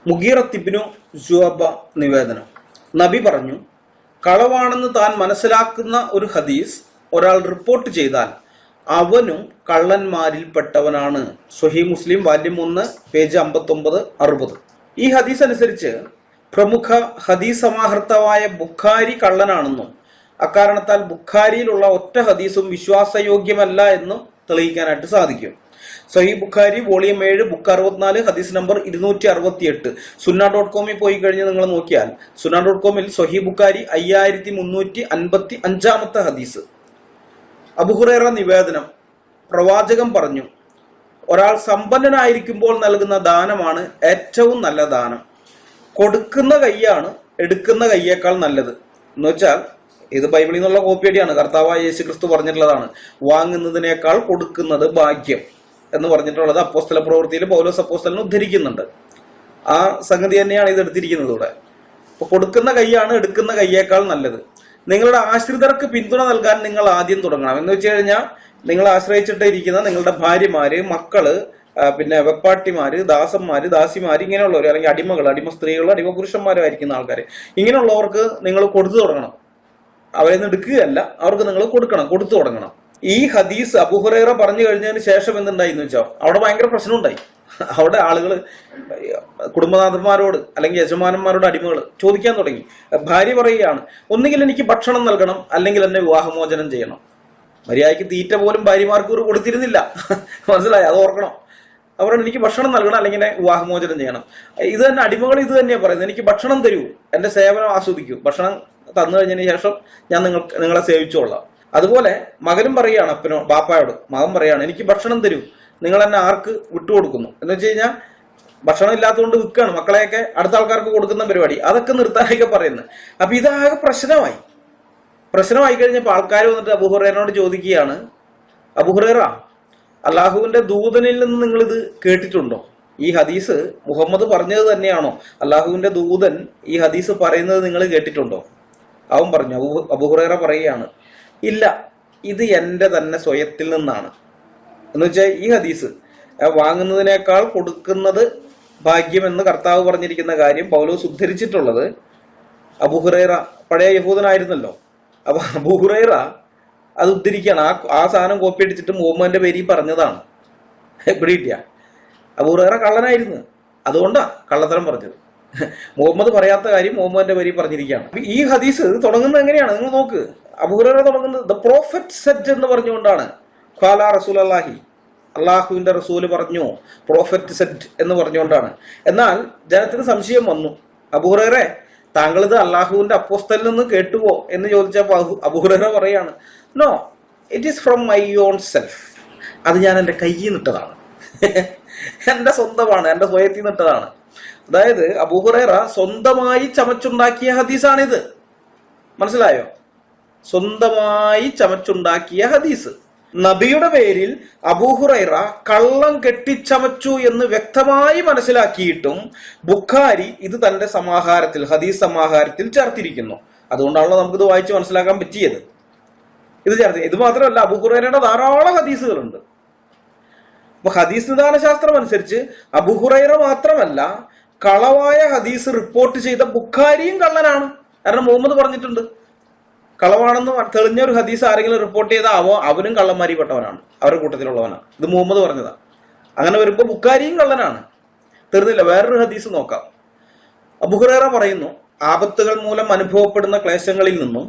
മുഗീറത്ത് ഇബ്നു ശുഅബ നിവേദനം. നബി പറഞ്ഞു, കളവാണെന്ന് താൻ മനസ്സിലാക്കുന്ന ഒരു ഹദീസ് ഒരാൾ റിപ്പോർട്ട് ചെയ്താൽ അവനും കള്ളന്മാരിൽപ്പെട്ടവനാണ്. സ്വഹീഹ് മുസ്ലിം വാല്യം 1 പേജ് 59-60. ഈ ഹദീസ് അനുസരിച്ച് പ്രമുഖ ഹദീസ് സമാഹർത്താവായ ബുഖാരി കള്ളനാണെന്നും അക്കാരണത്താൽ ബുഖാരിയിലുള്ള ഒറ്റ ഹദീസും വിശ്വാസയോഗ്യമല്ല എന്നും തെളിയിക്കാനായിട്ട് സാധിക്കും. സഹീഹ് ബുഖാരി വോളിയം 7 ബുക്ക് 64 ഹദീസ് നമ്പർ 268. സുന്ന.കോമിൽ പോയി കഴിഞ്ഞ് നിങ്ങൾ നോക്കിയാൽ സുന്ന.കോമിൽ സഹീഹ് ബുഖാരി 5355 ഹദീസ്. അബൂ ഹുറൈറ നിവേദനം. പ്രവാചകൻ പറഞ്ഞു, ഒരാൾ സമ്പന്നനായിരിക്കുമ്പോൾ നൽകുന്ന ദാനമാണ് ഏറ്റവും നല്ല ദാനം. കൊടുക്കുന്ന കൈയാണ് എടുക്കുന്ന കൈയേക്കാൾ നല്ലത്. എന്ന് വെച്ചാൽ ഇത് ബൈബിളിൽ നിന്നുള്ള കോപ്പിയടിയാണ്. കർത്താവായ യേശു ക്രിസ്തു പറഞ്ഞിട്ടുള്ളതാണ്, വാങ്ങുന്നതിനേക്കാൾ കൊടുക്കുന്നത് ഭാഗ്യം എന്ന് പറഞ്ഞിട്ടുള്ളത് അപ്പോസ്തല പ്രവൃത്തിയിൽ പൗലോസ് അപ്പോസ്തലനെ ഉദ്ധരിക്കുന്നുണ്ട്. ആ സംഗതി തന്നെയാണ് ഇത് എടുത്തിരിക്കുന്നത് ഇവിടെ. അപ്പൊ കൊടുക്കുന്ന കൈയാണ് എടുക്കുന്ന കൈയേക്കാൾ നല്ലത്. നിങ്ങളുടെ ആശ്രിതർക്ക് പിന്തുണ നൽകാൻ നിങ്ങൾ ആദ്യം തുടങ്ങണം. എന്ന് വെച്ച് കഴിഞ്ഞാൽ നിങ്ങൾ ആശ്രയിച്ചിട്ട് ഇരിക്കുന്ന നിങ്ങളുടെ ഭാര്യമാര്, മക്കള്, പിന്നെ വെപ്പാട്ടിമാര്, ദാസന്മാര്, ദാസിമാര്, ഇങ്ങനെയുള്ളവർ, അല്ലെങ്കിൽ അടിമകൾ, അടിമ സ്ത്രീകൾ, അടിമ പുരുഷന്മാരായിരിക്കുന്ന ആൾക്കാർ, ഇങ്ങനെയുള്ളവർക്ക് നിങ്ങൾ കൊടുത്തു തുടങ്ങണം. അവരെ നിന്ന് എടുക്കുകയല്ല, അവർക്ക് നിങ്ങൾ കൊടുത്തു തുടങ്ങണം. ഈ ഹദീസ് അബൂ ഹുറൈറ പറഞ്ഞു കഴിഞ്ഞതിന് ശേഷം എന്തുണ്ടായിന്ന് വെച്ചാൽ അവിടെ ഭയങ്കര പ്രശ്നം ഉണ്ടായി. അവിടെ ആളുകൾ കുടുംബനാഥന്മാരോട് അല്ലെങ്കിൽ യജമാനന്മാരോട് അടിമകൾ ചോദിക്കാൻ തുടങ്ങി. ഭാര്യ പറയുകയാണ്, ഒന്നുകിൽ എനിക്ക് ഭക്ഷണം നൽകണം, അല്ലെങ്കിൽ എന്നെ വിവാഹമോചനം ചെയ്യണം. മര്യാദയ്ക്ക് തീറ്റ പോലും ഭാര്യമാർക്ക് കൊടുത്തിരുന്നില്ല. മനസ്സിലായി? അത് ഓർക്കണം. അവർ എനിക്ക് ഭക്ഷണം നൽകണം, അല്ലെങ്കിൽ വിവാഹമോചനം ചെയ്യണം. ഇത് തന്നെ അടിമകൾ ഇത് തന്നെയാണ് പറയുന്നത്, എനിക്ക് ഭക്ഷണം തരൂ, എന്റെ സേവനം ആസ്വദിക്കൂ, ഭക്ഷണം തന്നു കഴിഞ്ഞതിന് ശേഷം ഞാൻ നിങ്ങളെ സേവിച്ചോളാം. അതുപോലെ മകനും പറയുകയാണ് ബാപ്പായോട്, മകൻ പറയാണ്, എനിക്ക് ഭക്ഷണം തരൂ, നിങ്ങൾ എന്നെ ആർക്ക് വിട്ടുകൊടുക്കുന്നു എന്ന് വെച്ച് കഴിഞ്ഞാൽ ഭക്ഷണം ഇല്ലാത്തതുകൊണ്ട് വിൽക്കുകയാണ്, മക്കളെയൊക്കെ അടുത്ത ആൾക്കാർക്ക് കൊടുക്കുന്ന പരിപാടി, അതൊക്കെ നിർത്താനൊക്കെ പറയുന്നത്. അപ്പൊ ഇതാകെ പ്രശ്നമായി കഴിഞ്ഞപ്പോൾ ആൾക്കാർ വന്നിട്ട് അബൂ ഹുറൈറയോട് ചോദിക്കുകയാണ്, അബൂ ഹുറൈറ, അള്ളാഹുവിന്റെ ദൂതനിൽ നിന്ന് നിങ്ങൾ ഇത് കേട്ടിട്ടുണ്ടോ? ഈ ഹദീസ് മുഹമ്മദ് പറഞ്ഞത് തന്നെയാണോ? അള്ളാഹുവിന്റെ ദൂതൻ ഈ ഹദീസ് പറയുന്നത് നിങ്ങൾ കേട്ടിട്ടുണ്ടോ? അവൻ പറഞ്ഞു, അബൂ ഹുറൈറ പറയുകയാണ്, ഇല്ല, ഇത് എൻ്റെ തന്നെ സ്വയത്തിൽ നിന്നാണ്. എന്ന് വെച്ചാൽ ഈ ഹദീസ് വാങ്ങുന്നതിനേക്കാൾ കൊടുക്കുന്നത് ഭാഗ്യമെന്ന് കർത്താവ് പറഞ്ഞിരിക്കുന്ന കാര്യം പൗലോസ് ഉദ്ധരിച്ചിട്ടുള്ളത് അബൂ ഹുറൈറ പഴയ യഹൂദനായിരുന്നല്ലോ. അപ്പൊ അബൂ ഹുറൈറ അത് ഉദ്ധരിക്കുകയാണ്. ആ സാധനം കോപ്പി അടിച്ചിട്ട് മുഹമ്മദിന്റെ പേരിൽ പറഞ്ഞതാണ്. പിടിയിട്ടിയ അബൂ ഹുറൈറ കള്ളനായിരുന്നു, അതുകൊണ്ടാണ് കള്ളത്തരം പറഞ്ഞത്. മുഹമ്മദ് പറയാത്ത കാര്യം മുഹമ്മദിന്റെ പേരിൽ പറഞ്ഞിരിക്കുകയാണ്. ഈ ഹദീസ് തുടങ്ങുന്നത് എങ്ങനെയാണ്? നിങ്ങൾ നോക്ക്. അബൂ ഹുറൈറ തുടങ്ങുന്നത് ദ പ്രോഫറ്റ് സെറ്റ് എന്ന് പറഞ്ഞുകൊണ്ടാണ്. ഖാല റസൂലുള്ളാഹി, അള്ളാഹുവിന്റെ റസൂല് പറഞ്ഞു, പ്രോഫറ്റ് സെറ്റ് എന്ന് പറഞ്ഞുകൊണ്ടാണ്. എന്നാൽ ജനത്തിന് സംശയം വന്നു, അബൂ ഹുറൈറ, താങ്കൾ ഇത് അള്ളാഹുവിന്റെ അപ്പോസ്തലിൽ നിന്ന് കേട്ടുവോ എന്ന് ചോദിച്ചപ്പോൾ അബൂ ഹുറൈറ പറയാണ്, no, it is from my own self. അത് ഞാൻ എൻ്റെ കയ്യിൽ നിട്ടതാണ്, എൻ്റെ സ്വന്തമാണ്, എൻ്റെ സ്വയത്തിൽ നിട്ടതാണ്. അതായത് അബൂ ഹുറൈറ സ്വന്തമായി ചമച്ചുണ്ടാക്കിയ ഹദീസാണിത്. മനസ്സിലായോ? സ്വന്തമായി ചമച്ചുണ്ടാക്കിയ ഹദീസ്. നബിയുടെ പേരിൽ അബൂ ഹുറൈറ കള്ളം കെട്ടിച്ചമച്ചു എന്ന് വ്യക്തമായി മനസ്സിലാക്കിയിട്ടും ബുഖാരി ഇത് തന്റെ സമാഹാരത്തിൽ, ഹദീസ് സമാഹാരത്തിൽ ചേർത്തിരിക്കുന്നു. അതുകൊണ്ടാണല്ലോ നമുക്കിത് വായിച്ച് മനസ്സിലാക്കാൻ പറ്റിയത്. ഇത് മാത്രമല്ല, അബൂ ഹുറൈറയുടെ ധാരാളം ഹദീസുകളുണ്ട്. അപ്പൊ ഹദീസ് നിദാന ശാസ്ത്രം അനുസരിച്ച് അബൂ ഹുറൈറ മാത്രമല്ല, കളവായ ഹദീസ് റിപ്പോർട്ട് ചെയ്ത ബുഖാരിയും കള്ളനാണ്. കാരണം മുഹമ്മദ് പറഞ്ഞിട്ടുണ്ട്, കളവാണെന്ന് തെളിഞ്ഞ ഒരു ഹദീസ് ആരെങ്കിലും റിപ്പോർട്ട് ചെയ്താൽ അവനും കള്ളന്മാരി പെട്ടവനാണ്, അവരുടെ കൂട്ടത്തിലുള്ളവനാണ്. ഇത് മുഹമ്മദ് പറഞ്ഞതാണ്. അങ്ങനെ വരുമ്പോൾ ബുഖാരിയും കള്ളനാണ്. തീർന്നില്ല, വേറൊരു ഹദീസ് നോക്കാം. അബൂ ഹുറൈറ പറയുന്നു, ആപത്തുകൾ മൂലം അനുഭവപ്പെടുന്ന ക്ലേശങ്ങളിൽ നിന്നും,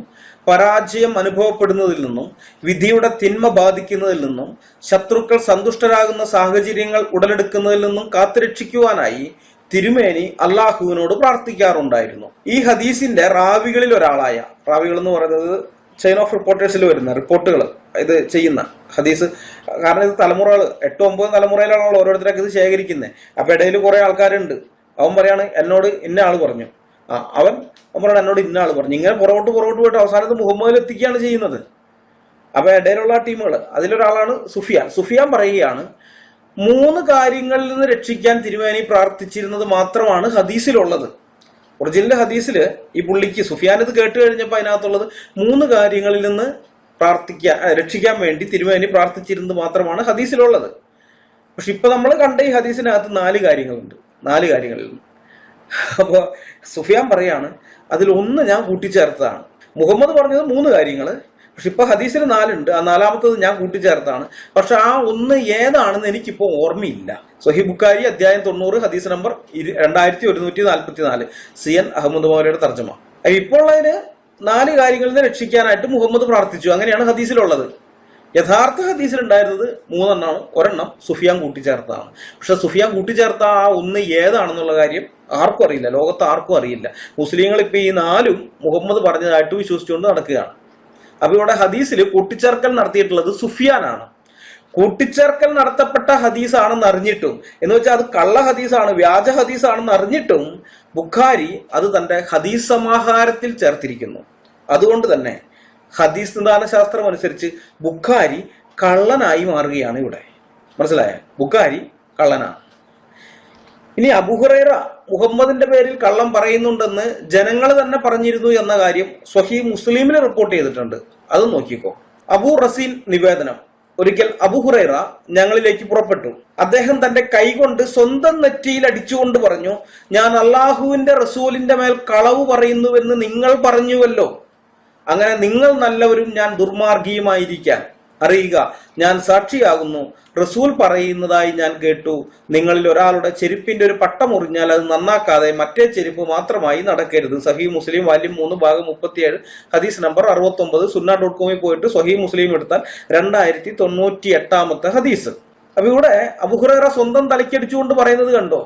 പരാജയം അനുഭവപ്പെടുന്നതിൽ നിന്നും, വിധിയുടെ തിന്മ ബാധിക്കുന്നതിൽ നിന്നും, ശത്രുക്കൾ സന്തുഷ്ടരാകുന്ന സാഹചര്യങ്ങൾ ഉടലെടുക്കുന്നതിൽ നിന്നും കാത്തുരക്ഷിക്കുവാനായി തിരുമേനി അള്ളാഹുവിനോട് പ്രാർത്ഥിക്കാറുണ്ടായിരുന്നു. ഈ ഹദീസിന്റെ റാവികളിൽ ഒരാളായ, റാവികൾ എന്ന് പറയുന്നത് ചെയിൻ ഓഫ് റിപ്പോർട്ടേഴ്സിൽ വരുന്ന റിപ്പോർട്ടുകൾ ഇത് ചെയ്യുന്ന ഹദീസ്, കാരണം ഇത് തലമുറകൾ 8-9 തലമുറയിലാണല്ലോ ഓരോരുത്തരൊക്കെ ഇത് ശേഖരിക്കുന്നത്. അപ്പൊ ഇടയിൽ കുറെ ആൾക്കാരുണ്ട്. അവൻ പറയാണ്, എന്നോട് ഇന്ന ആള് പറഞ്ഞു, അവൻ പറയണം എന്നോട് ഇന്ന ആള് പറഞ്ഞു. ഇങ്ങനെ പുറകോട്ട് പോയിട്ട് അവസാനത്ത് മുഹമ്മദിൽ എത്തിക്കുകയാണ് ചെയ്യുന്നത്. അപ്പൊ ഇടയിലുള്ള ടീമുകൾ, അതിലൊരാളാണ് സുഫിയാൻ പറയുകയാണ്, 3 കാര്യങ്ങളിൽ നിന്ന് രക്ഷിക്കാൻ തിരുമേനി പ്രാർത്ഥിച്ചിരുന്നത് മാത്രമാണ് ഹദീസിലുള്ളത്. ഒറിജിനൽ ഹദീസില് ഈ പുള്ളിക്ക് സുഫിയാൻ ഇത് കേട്ട് കഴിഞ്ഞപ്പോൾ അതിനകത്തുള്ളത് 3 കാര്യങ്ങളിൽ നിന്ന് രക്ഷിക്കാൻ വേണ്ടി തിരുമേനി പ്രാർത്ഥിച്ചിരുന്നത് മാത്രമാണ് ഹദീസിലുള്ളത്. പക്ഷെ ഇപ്പൊ നമ്മൾ കണ്ട ഈ ഹദീസിനകത്ത് 4 കാര്യങ്ങളുണ്ട്. 4 കാര്യങ്ങളിൽ നിന്ന് അപ്പോൾ സുഫിയാൻ പറയാണ് അതിലൊന്ന് ഞാൻ കൂട്ടിച്ചേർത്തതാണ്. മുഹമ്മദ് പറഞ്ഞത് 3 കാര്യങ്ങൾ, പക്ഷെ ഇപ്പൊ ഹദീസിൽ 4 ഉണ്ട്. ആ 4ാമത്തത് ഞാൻ കൂട്ടിച്ചേർത്താണ്. പക്ഷെ ആ ഒന്ന് ഏതാണെന്ന് എനിക്കിപ്പോ ഓർമ്മയില്ല. സ്വഹീഹ് ബുഖാരി അധ്യായം 90 ഹദീസ് നമ്പർ 2144 CN അഹമ്മദ് മൗലയുടെ തർജ്ജമ. ഇപ്പോൾ അതിന് 4 കാര്യങ്ങളിൽ നിന്ന് രക്ഷിക്കാനായിട്ട് മുഹമ്മദ് പ്രാർത്ഥിച്ചു. അങ്ങനെയാണ് ഹദീസിലുള്ളത്. യഥാർത്ഥ ഹദീസിൽ ഉണ്ടായിരുന്നത് 3 എണ്ണമാണ്. ഒരെണ്ണം സുഫിയാൻ കൂട്ടിച്ചേർത്തതാണ്. പക്ഷെ സുഫിയാൻ കൂട്ടിച്ചേർത്ത ആ ഒന്ന് ഏതാണെന്നുള്ള കാര്യം ആർക്കും അറിയില്ല, ലോകത്ത് ആർക്കും അറിയില്ല. മുസ്ലിങ്ങൾ ഇപ്പൊ ഈ 4ഉം മുഹമ്മദ് പറഞ്ഞതായിട്ട് വിശ്വസിച്ചുകൊണ്ട് നടക്കുകയാണ്. അപ്പൊ ഇവിടെ ഹദീസിൽ കൂട്ടിച്ചേർക്കൽ നടത്തിയിട്ടുള്ളത് സുഫിയാനാണ്. കൂട്ടിച്ചേർക്കൽ നടത്തപ്പെട്ട ഹദീസാണെന്ന് അറിഞ്ഞിട്ടും, എന്ന് വെച്ചാൽ അത് കള്ള ഹദീസാണ്, വ്യാജ ഹദീസാണെന്ന് അറിഞ്ഞിട്ടും ബുഖാരി അത് തന്റെ ഹദീസ് സമാഹാരത്തിൽ ചേർത്തിരിക്കുന്നു. അതുകൊണ്ട് തന്നെ ഹദീസ് നിദാന ശാസ്ത്രം അനുസരിച്ച് ബുഖാരി കള്ളനായി മാറുകയാണ് ഇവിടെ. മനസ്സിലായ? ബുഖാരി കള്ളനാണ്. ഇനി അബൂ ഹുറൈറ മുഹമ്മദിന്റെ പേരിൽ കള്ളം പറയുന്നുണ്ടെന്ന് ജനങ്ങൾ തന്നെ പറഞ്ഞിരുന്നു എന്ന കാര്യം സ്വഹീഹ് മുസ്ലിമിൽ റിപ്പോർട്ട് ചെയ്തിട്ടുണ്ട്. അത് നോക്കിക്കോ. അബൂ റസീൻ നിവേദനം. ഒരിക്കൽ അബൂ ഹുറൈറ ഞങ്ങളിലേക്ക് പുറപ്പെട്ടു. അദ്ദേഹം തന്റെ കൈകൊണ്ട് സ്വന്തം നെറ്റിയിൽ അടിച്ചുകൊണ്ട് പറഞ്ഞു, ഞാൻ അള്ളാഹുവിന്റെ റസൂലിന്റെ മേൽ കളവ് പറയുന്നുവെന്ന് നിങ്ങൾ പറഞ്ഞുവല്ലോ. അങ്ങനെ നിങ്ങൾ നല്ലവരും ഞാൻ ദുർമാർഗിയുമായിരിക്കാൻ അറിയുക. ഞാൻ സാക്ഷിയാകുന്നു, റസൂൽ പറയുന്നതായി ഞാൻ കേട്ടു, നിങ്ങളിൽ ഒരാളുടെ ചെരുപ്പിന്റെ ഒരു പട്ട മുറിഞ്ഞാൽ അത് നന്നാക്കാതെ മറ്റേ ചെരുപ്പ് മാത്രമായി നടക്കരുത്. സഹീഹ് മുസ്ലിം വാല്യം 3 ഭാഗം 37 ഹദീസ് നമ്പർ 69. സുന്ന.com പോയിട്ട് സഹീഹ് മുസ്ലിം എടുത്താൽ 2098 ഹദീസ്. അപ്പൊ ഇവിടെ അബൂ ഹുറൈറ സ്വന്തം തലയ്ക്കടിച്ചുകൊണ്ട് പറയുന്നത് കണ്ടോ?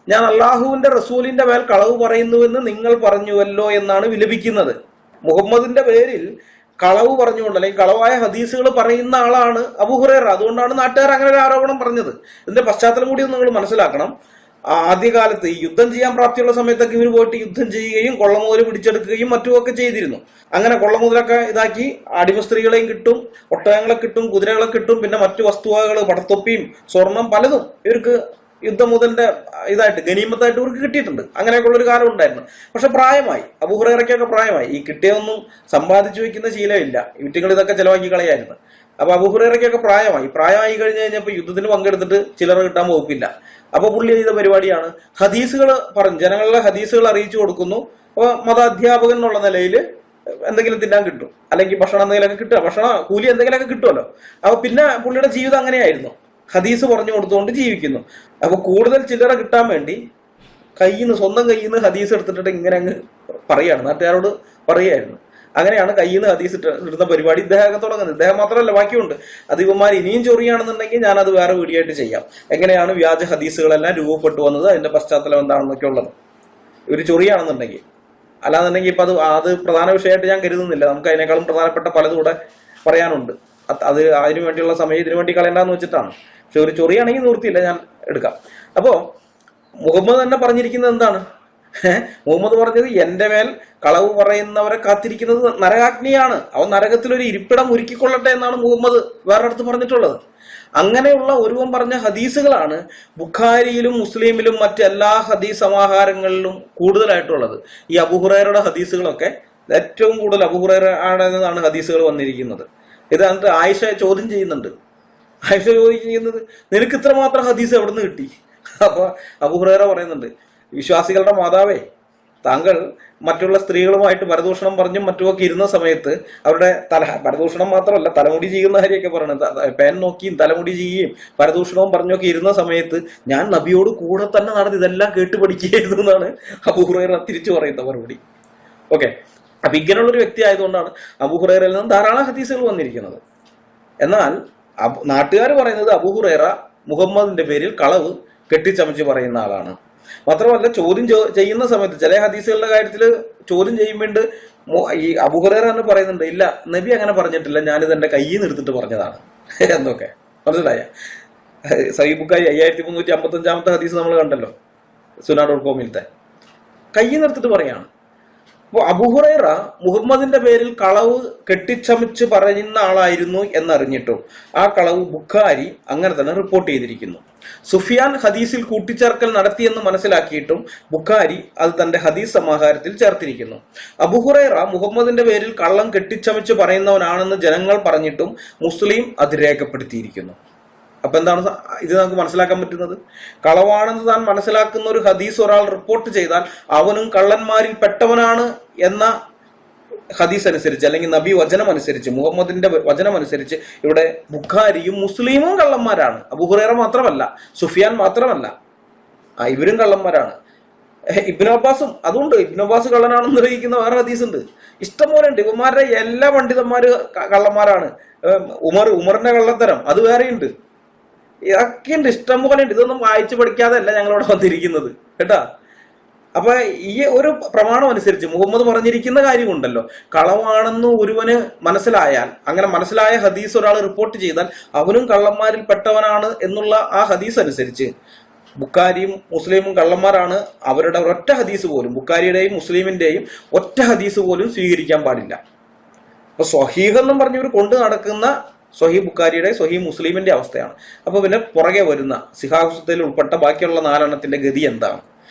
ഞാൻ അള്ളാഹുവിന്റെ റസൂലിന്റെ മേൽ കളവ് പറയുന്നുവെന്ന് നിങ്ങൾ പറഞ്ഞുവല്ലോ എന്നാണ് വിലപിക്കുന്നത്. മുഹമ്മദിന്റെ പേരിൽ കളവ് പറഞ്ഞുകൊണ്ട് അല്ലെങ്കിൽ കളവായ ഹദീസുകൾ പറയുന്ന ആളാണ് അബൂ ഹുറൈറ. അതുകൊണ്ടാണ് നാട്ടുകാർ അങ്ങനെ ഒരു ആരോപണം പറഞ്ഞത്. ഇതിന്റെ പശ്ചാത്തലം കൂടി നിങ്ങൾ മനസ്സിലാക്കണം. ആദ്യകാലത്ത് ഈ യുദ്ധം ചെയ്യാൻ പ്രാപ്തിയുള്ള സമയത്തൊക്കെ ഇവർ പോയിട്ട് യുദ്ധം ചെയ്യുകയും കൊള്ളമുതൽ പിടിച്ചെടുക്കുകയും മറ്റുമൊക്കെ ചെയ്തിരുന്നു. അങ്ങനെ കൊള്ളമുതലൊക്കെ ഇതാക്കി അടിമ സ്ത്രീകളെയും കിട്ടും, ഒട്ടകങ്ങളെ കിട്ടും, കുതിരകളെ കിട്ടും, പിന്നെ മറ്റു വസ്തുവകൾ, പടത്തൊപ്പിയും സ്വർണം പലതും ഇവർക്ക് യുദ്ധം മുതലിന്റെ ഇതായിട്ട് ഗനീമത്തായിട്ട് ഇവർക്ക് കിട്ടിയിട്ടുണ്ട്. അങ്ങനെയൊക്കെയുള്ള ഒരു കാലം ഉണ്ടായിരുന്നു. പക്ഷെ പ്രായമായി, അബൂ ഹുറൈറയ്ക്കൊക്കെ പ്രായമായി. ഈ കിട്ടിയൊന്നും സമ്പാദിച്ചു വെക്കുന്ന ശീലമില്ല, വീട്ടുകൾ ഇതൊക്കെ ചെലവാക്കി കളയായിരുന്നു. അപ്പൊ അബൂ ഹുറൈറയ്ക്കൊക്കെ പ്രായമായി കഴിഞ്ഞു കഴിഞ്ഞപ്പോൾ യുദ്ധത്തിന് പങ്കെടുത്തിട്ട് ചിലർ കിട്ടാൻ വകുപ്പില്ല. അപ്പൊ പുള്ളി ചെയ്ത പരിപാടിയാണ് ഹദീസുകൾ പറഞ്ഞു, ജനങ്ങളുടെ ഹദീസുകൾ അറിയിച്ചു കൊടുക്കുന്നു. അപ്പൊ മതാധ്യാപകൻ എന്നുള്ള നിലയിൽ എന്തെങ്കിലും തിന്നാൻ കിട്ടും, അല്ലെങ്കിൽ ഭക്ഷണം എന്തെങ്കിലുമൊക്കെ കിട്ടുക, ഭക്ഷണ കൂലി എന്തെങ്കിലുമൊക്കെ കിട്ടുമല്ലോ. അപ്പൊ പിന്നെ പുള്ളിയുടെ ജീവിതം അങ്ങനെയായിരുന്നു, ഹദീസ് പറഞ്ഞു കൊടുത്തുകൊണ്ട് ജീവിക്കുന്നു. അപ്പൊ കൂടുതൽ ചില്ലറ കിട്ടാൻ വേണ്ടി സ്വന്തം കയ്യിൽ നിന്ന് ഹദീസ് എടുത്തിട്ട് ഇങ്ങനെ അങ്ങ് പറയാണ്, നാട്ടുകാരോട് പറയുകയായിരുന്നു. അങ്ങനെയാണ് കയ്യിൽ നിന്ന് ഹദീസ് ഇടുന്ന പരിപാടി ഇദ്ദേഹം തുടങ്ങുന്നത്. ഇദ്ദേഹം മാത്രമല്ല, ബാക്കിയുണ്ട്. അത് ഇവന്മാർ ഇനിയും ചൊറിയാണെന്നുണ്ടെങ്കിൽ ഞാനത് വേറെ വീഡിയോ ആയിട്ട് ചെയ്യാം. എങ്ങനെയാണ് വ്യാജ ഹദീസുകളെല്ലാം രൂപപ്പെട്ടു വന്നത്, അതിന്റെ പശ്ചാത്തലം എന്താണെന്നൊക്കെ ഉള്ളത്. ഇവർ ചൊറിയാണെന്നുണ്ടെങ്കിൽ, അല്ലാന്നുണ്ടെങ്കിൽ ഇപ്പൊ അത് പ്രധാന വിഷയമായിട്ട് ഞാൻ കരുതുന്നില്ല. നമുക്ക് അതിനേക്കാളും പ്രധാനപ്പെട്ട പലതും കൂടെ പറയാനുണ്ട്. അത് അതിനു വേണ്ടിയുള്ള സമയം ഇതിനു വേണ്ടി കളയണ്ടെന്ന് വെച്ചിട്ടാണ്. പക്ഷെ ഒരു ചൊറിയാണെങ്കിൽ നിവൃത്തിയില്ല, ഞാൻ എടുക്കാം. അപ്പോ മുഹമ്മദ് തന്നെ പറഞ്ഞിരിക്കുന്നത് എന്താണ്? മുഹമ്മദ് പറഞ്ഞത് എന്റെ മേൽ കളവ് പറയുന്നവരെ കാത്തിരിക്കുന്നത് നരകാഗ്നിയാണ്, അവൻ നരകത്തിലൊരു ഇരിപ്പിടം ഒരുക്കിക്കൊള്ളട്ടെ എന്നാണ് മുഹമ്മദ് വേറെ അടുത്ത് പറഞ്ഞിട്ടുള്ളത്. അങ്ങനെയുള്ള ഒരുവൻ പറഞ്ഞ ഹദീസുകളാണ് ബുഖാരിയിലും മുസ്ലിമിലും മറ്റെല്ലാ ഹദീസ് സമാഹാരങ്ങളിലും കൂടുതലായിട്ടുള്ളത്. ഈ അബൂ ഹുറൈറയുടെ ഹദീസുകളൊക്കെ ഏറ്റവും കൂടുതൽ അബൂ ഹുറൈറ ആണെന്നാണ് ഹദീസുകൾ വന്നിരിക്കുന്നത്. ഇത് എന്നിട്ട് ആയിഷ ചോദ്യം ചെയ്യുന്നുണ്ട്. ആയിഷ ചോദ്യം ചെയ്യുന്നത്, നിനക്ക് ഇത്രമാത്രം ഹദീസ് എവിടെ നിന്ന് കിട്ടി? അപ്പൊ അബൂ ഹുറൈറ പറയുന്നുണ്ട്, വിശ്വാസികളുടെ മാതാവേ, താങ്കൾ മറ്റുള്ള സ്ത്രീകളുമായിട്ട് പരദൂഷണം പറഞ്ഞും മറ്റുമൊക്കെ ഇരുന്ന സമയത്ത് അവരുടെ പരദൂഷണം മാത്രമല്ല, തലമുടി ചെയ്യുന്ന കാര്യമൊക്കെ പറയുന്നത്, പേൻ നോക്കിയും തലമുടി ചെയ്യുകയും പരദൂഷണവും പറഞ്ഞൊക്കെ ഇരുന്ന സമയത്ത് ഞാൻ നബിയോട് കൂടെ തന്നെ നടന്ന് ഇതെല്ലാം കേട്ട് പഠിക്കുകയായിരുന്നു എന്നാണ് അബൂ ഹുറൈറ തിരിച്ചു പറയുന്ന മറുപടി. ഓക്കെ, അപ്പൊ ഇങ്ങനെയുള്ളൊരു വ്യക്തി ആയതുകൊണ്ടാണ് അബൂ ഹുറൈറയിൽ നിന്ന് ധാരാളം ഹദീസുകൾ വന്നിരിക്കുന്നത്. എന്നാൽ നാട്ടുകാർ പറയുന്നത് അബൂ ഹുറൈറ മുഹമ്മദിന്റെ പേരിൽ കളവ് കെട്ടിച്ചമച്ച് പറയുന്ന ആളാണ്. മാത്രമല്ല, ചോദ്യം ചെയ്യുന്ന സമയത്ത് ചില ഹദീസുകളുടെ കാര്യത്തിൽ ചോദ്യം ചെയ്യുമ്പോണ്ട് ഈ അബൂ ഹുറൈറ തന്നെ പറയുന്നുണ്ട്, ഇല്ല നബി അങ്ങനെ പറഞ്ഞിട്ടില്ല, ഞാനിത് എന്റെ കയ്യിൽ നിന്ന് എടുത്തിട്ട് പറഞ്ഞതാണ് എന്നൊക്കെ. മനസ്സിലായ? സഹീഹ് ബുഖാരി 5355 ഹദീസ് നമ്മൾ കണ്ടല്ലോ, സുന്ന.comലത്തെ. കയ്യിൽ നിന്ന് എടുത്തിട്ട് പറയാണ്. അപ്പോൾ അബൂ ഹുറൈറ മുഹമ്മദിന്റെ പേരിൽ കളവ് കെട്ടിച്ചമച്ച് പറയുന്ന ആളായിരുന്നു എന്നറിഞ്ഞിട്ടും ആ കളവ് ബുഖാരി അങ്ങനെ തന്നെ റിപ്പോർട്ട് ചെയ്തിരിക്കുന്നു. സുഫിയാൻ ഹദീസിൽ കൂട്ടിച്ചേർക്കൽ നടത്തിയെന്ന് മനസ്സിലാക്കിയിട്ടും ബുഖാരി അത് തന്റെ ഹദീസ് സമാഹാരത്തിൽ ചേർത്തിരിക്കുന്നു. അബൂ ഹുറൈറ മുഹമ്മദിന്റെ പേരിൽ കള്ളം കെട്ടിച്ചമച്ച് പറയുന്നവനാണെന്ന് ജനങ്ങൾ പറഞ്ഞിട്ടും മുസ്ലിം അത് രേഖപ്പെടുത്തിയിരിക്കുന്നു. അപ്പൊ എന്താണ് ഇത് നമുക്ക് മനസ്സിലാക്കാൻ പറ്റുന്നത്? കളവാണെന്ന് താൻ മനസ്സിലാക്കുന്ന ഒരു ഹദീസ് ഒരാൾ റിപ്പോർട്ട് ചെയ്താൽ അവനും കള്ളന്മാരിൽ പെട്ടവനാണ് എന്ന ഹദീസ് അനുസരിച്ച്, അല്ലെങ്കിൽ നബി വചനം അനുസരിച്ച്, മുഹമ്മദിന്റെ വചനം അനുസരിച്ച് ഇവിടെ ബുഖാരിയും മുസ്ലിമും കള്ളന്മാരാണ്. അബൂ ഹുറൈറ മാത്രമല്ല, സുഫിയാൻ മാത്രമല്ല, ഇവരും കള്ളന്മാരാണ്. ഇബ്നു അബ്ബാസും അതുകൊണ്ട് ഇബ്നു അബ്ബാസ് കള്ളനാണെന്ന് നിർവഹിക്കുന്ന വേറെ ഹദീസ് ഉണ്ട്. ഇഷ്ടംപോലെ ഉണ്ട്. ഇവന്മാരുടെ എല്ലാ പണ്ഡിതന്മാര് കള്ളന്മാരാണ്. ഉമറിന്റെ കള്ളത്തരം അത് വേറെയുണ്ട്. ഇതൊക്കെയുണ്ട്, ഇഷ്ടം പോലെ ഉണ്ട്. ഇതൊന്നും വായിച്ചു പഠിക്കാതെ അല്ല ഞങ്ങളിവിടെ വന്നിരിക്കുന്നത് കേട്ടാ. അപ്പൊ ഈ ഒരു പ്രമാണം അനുസരിച്ച് മുഹമ്മദ് പറഞ്ഞിരിക്കുന്ന കാര്യമുണ്ടല്ലോ, കളവാണെന്ന് ഒരുവന് മനസ്സിലായാൽ, അങ്ങനെ മനസ്സിലായ ഹദീസ് ഒരാൾ റിപ്പോർട്ട് ചെയ്താൽ അവനും കള്ളന്മാരിൽ പെട്ടവനാണ് എന്നുള്ള ആ ഹദീസ് അനുസരിച്ച് ബുഖാരിയും മുസ്ലിമും കള്ളന്മാരാണ്. അവരുടെ ഒറ്റ ഹദീസ് പോലും, ബുഖാരിയുടെയും മുസ്ലിമിന്റെയും ഒറ്റ ഹദീസ് പോലും സ്വീകരിക്കാൻ പാടില്ല. അപ്പൊ സ്വഹീഹ് എന്നും പറഞ്ഞവർ കൊണ്ടു നടക്കുന്ന സ്വഹീഹ് ബുഖാരിയുടെ സ്വഹീഹ് മുസ്ലിമിന്റെ അവസ്ഥയാണ്. അപ്പൊ പിന്നെ പുറകെ വരുന്ന സിഹാഹുസത്തിൽ ഉൾപ്പെട്ട ബാക്കിയുള്ള 4 ഗതി എന്താണ്?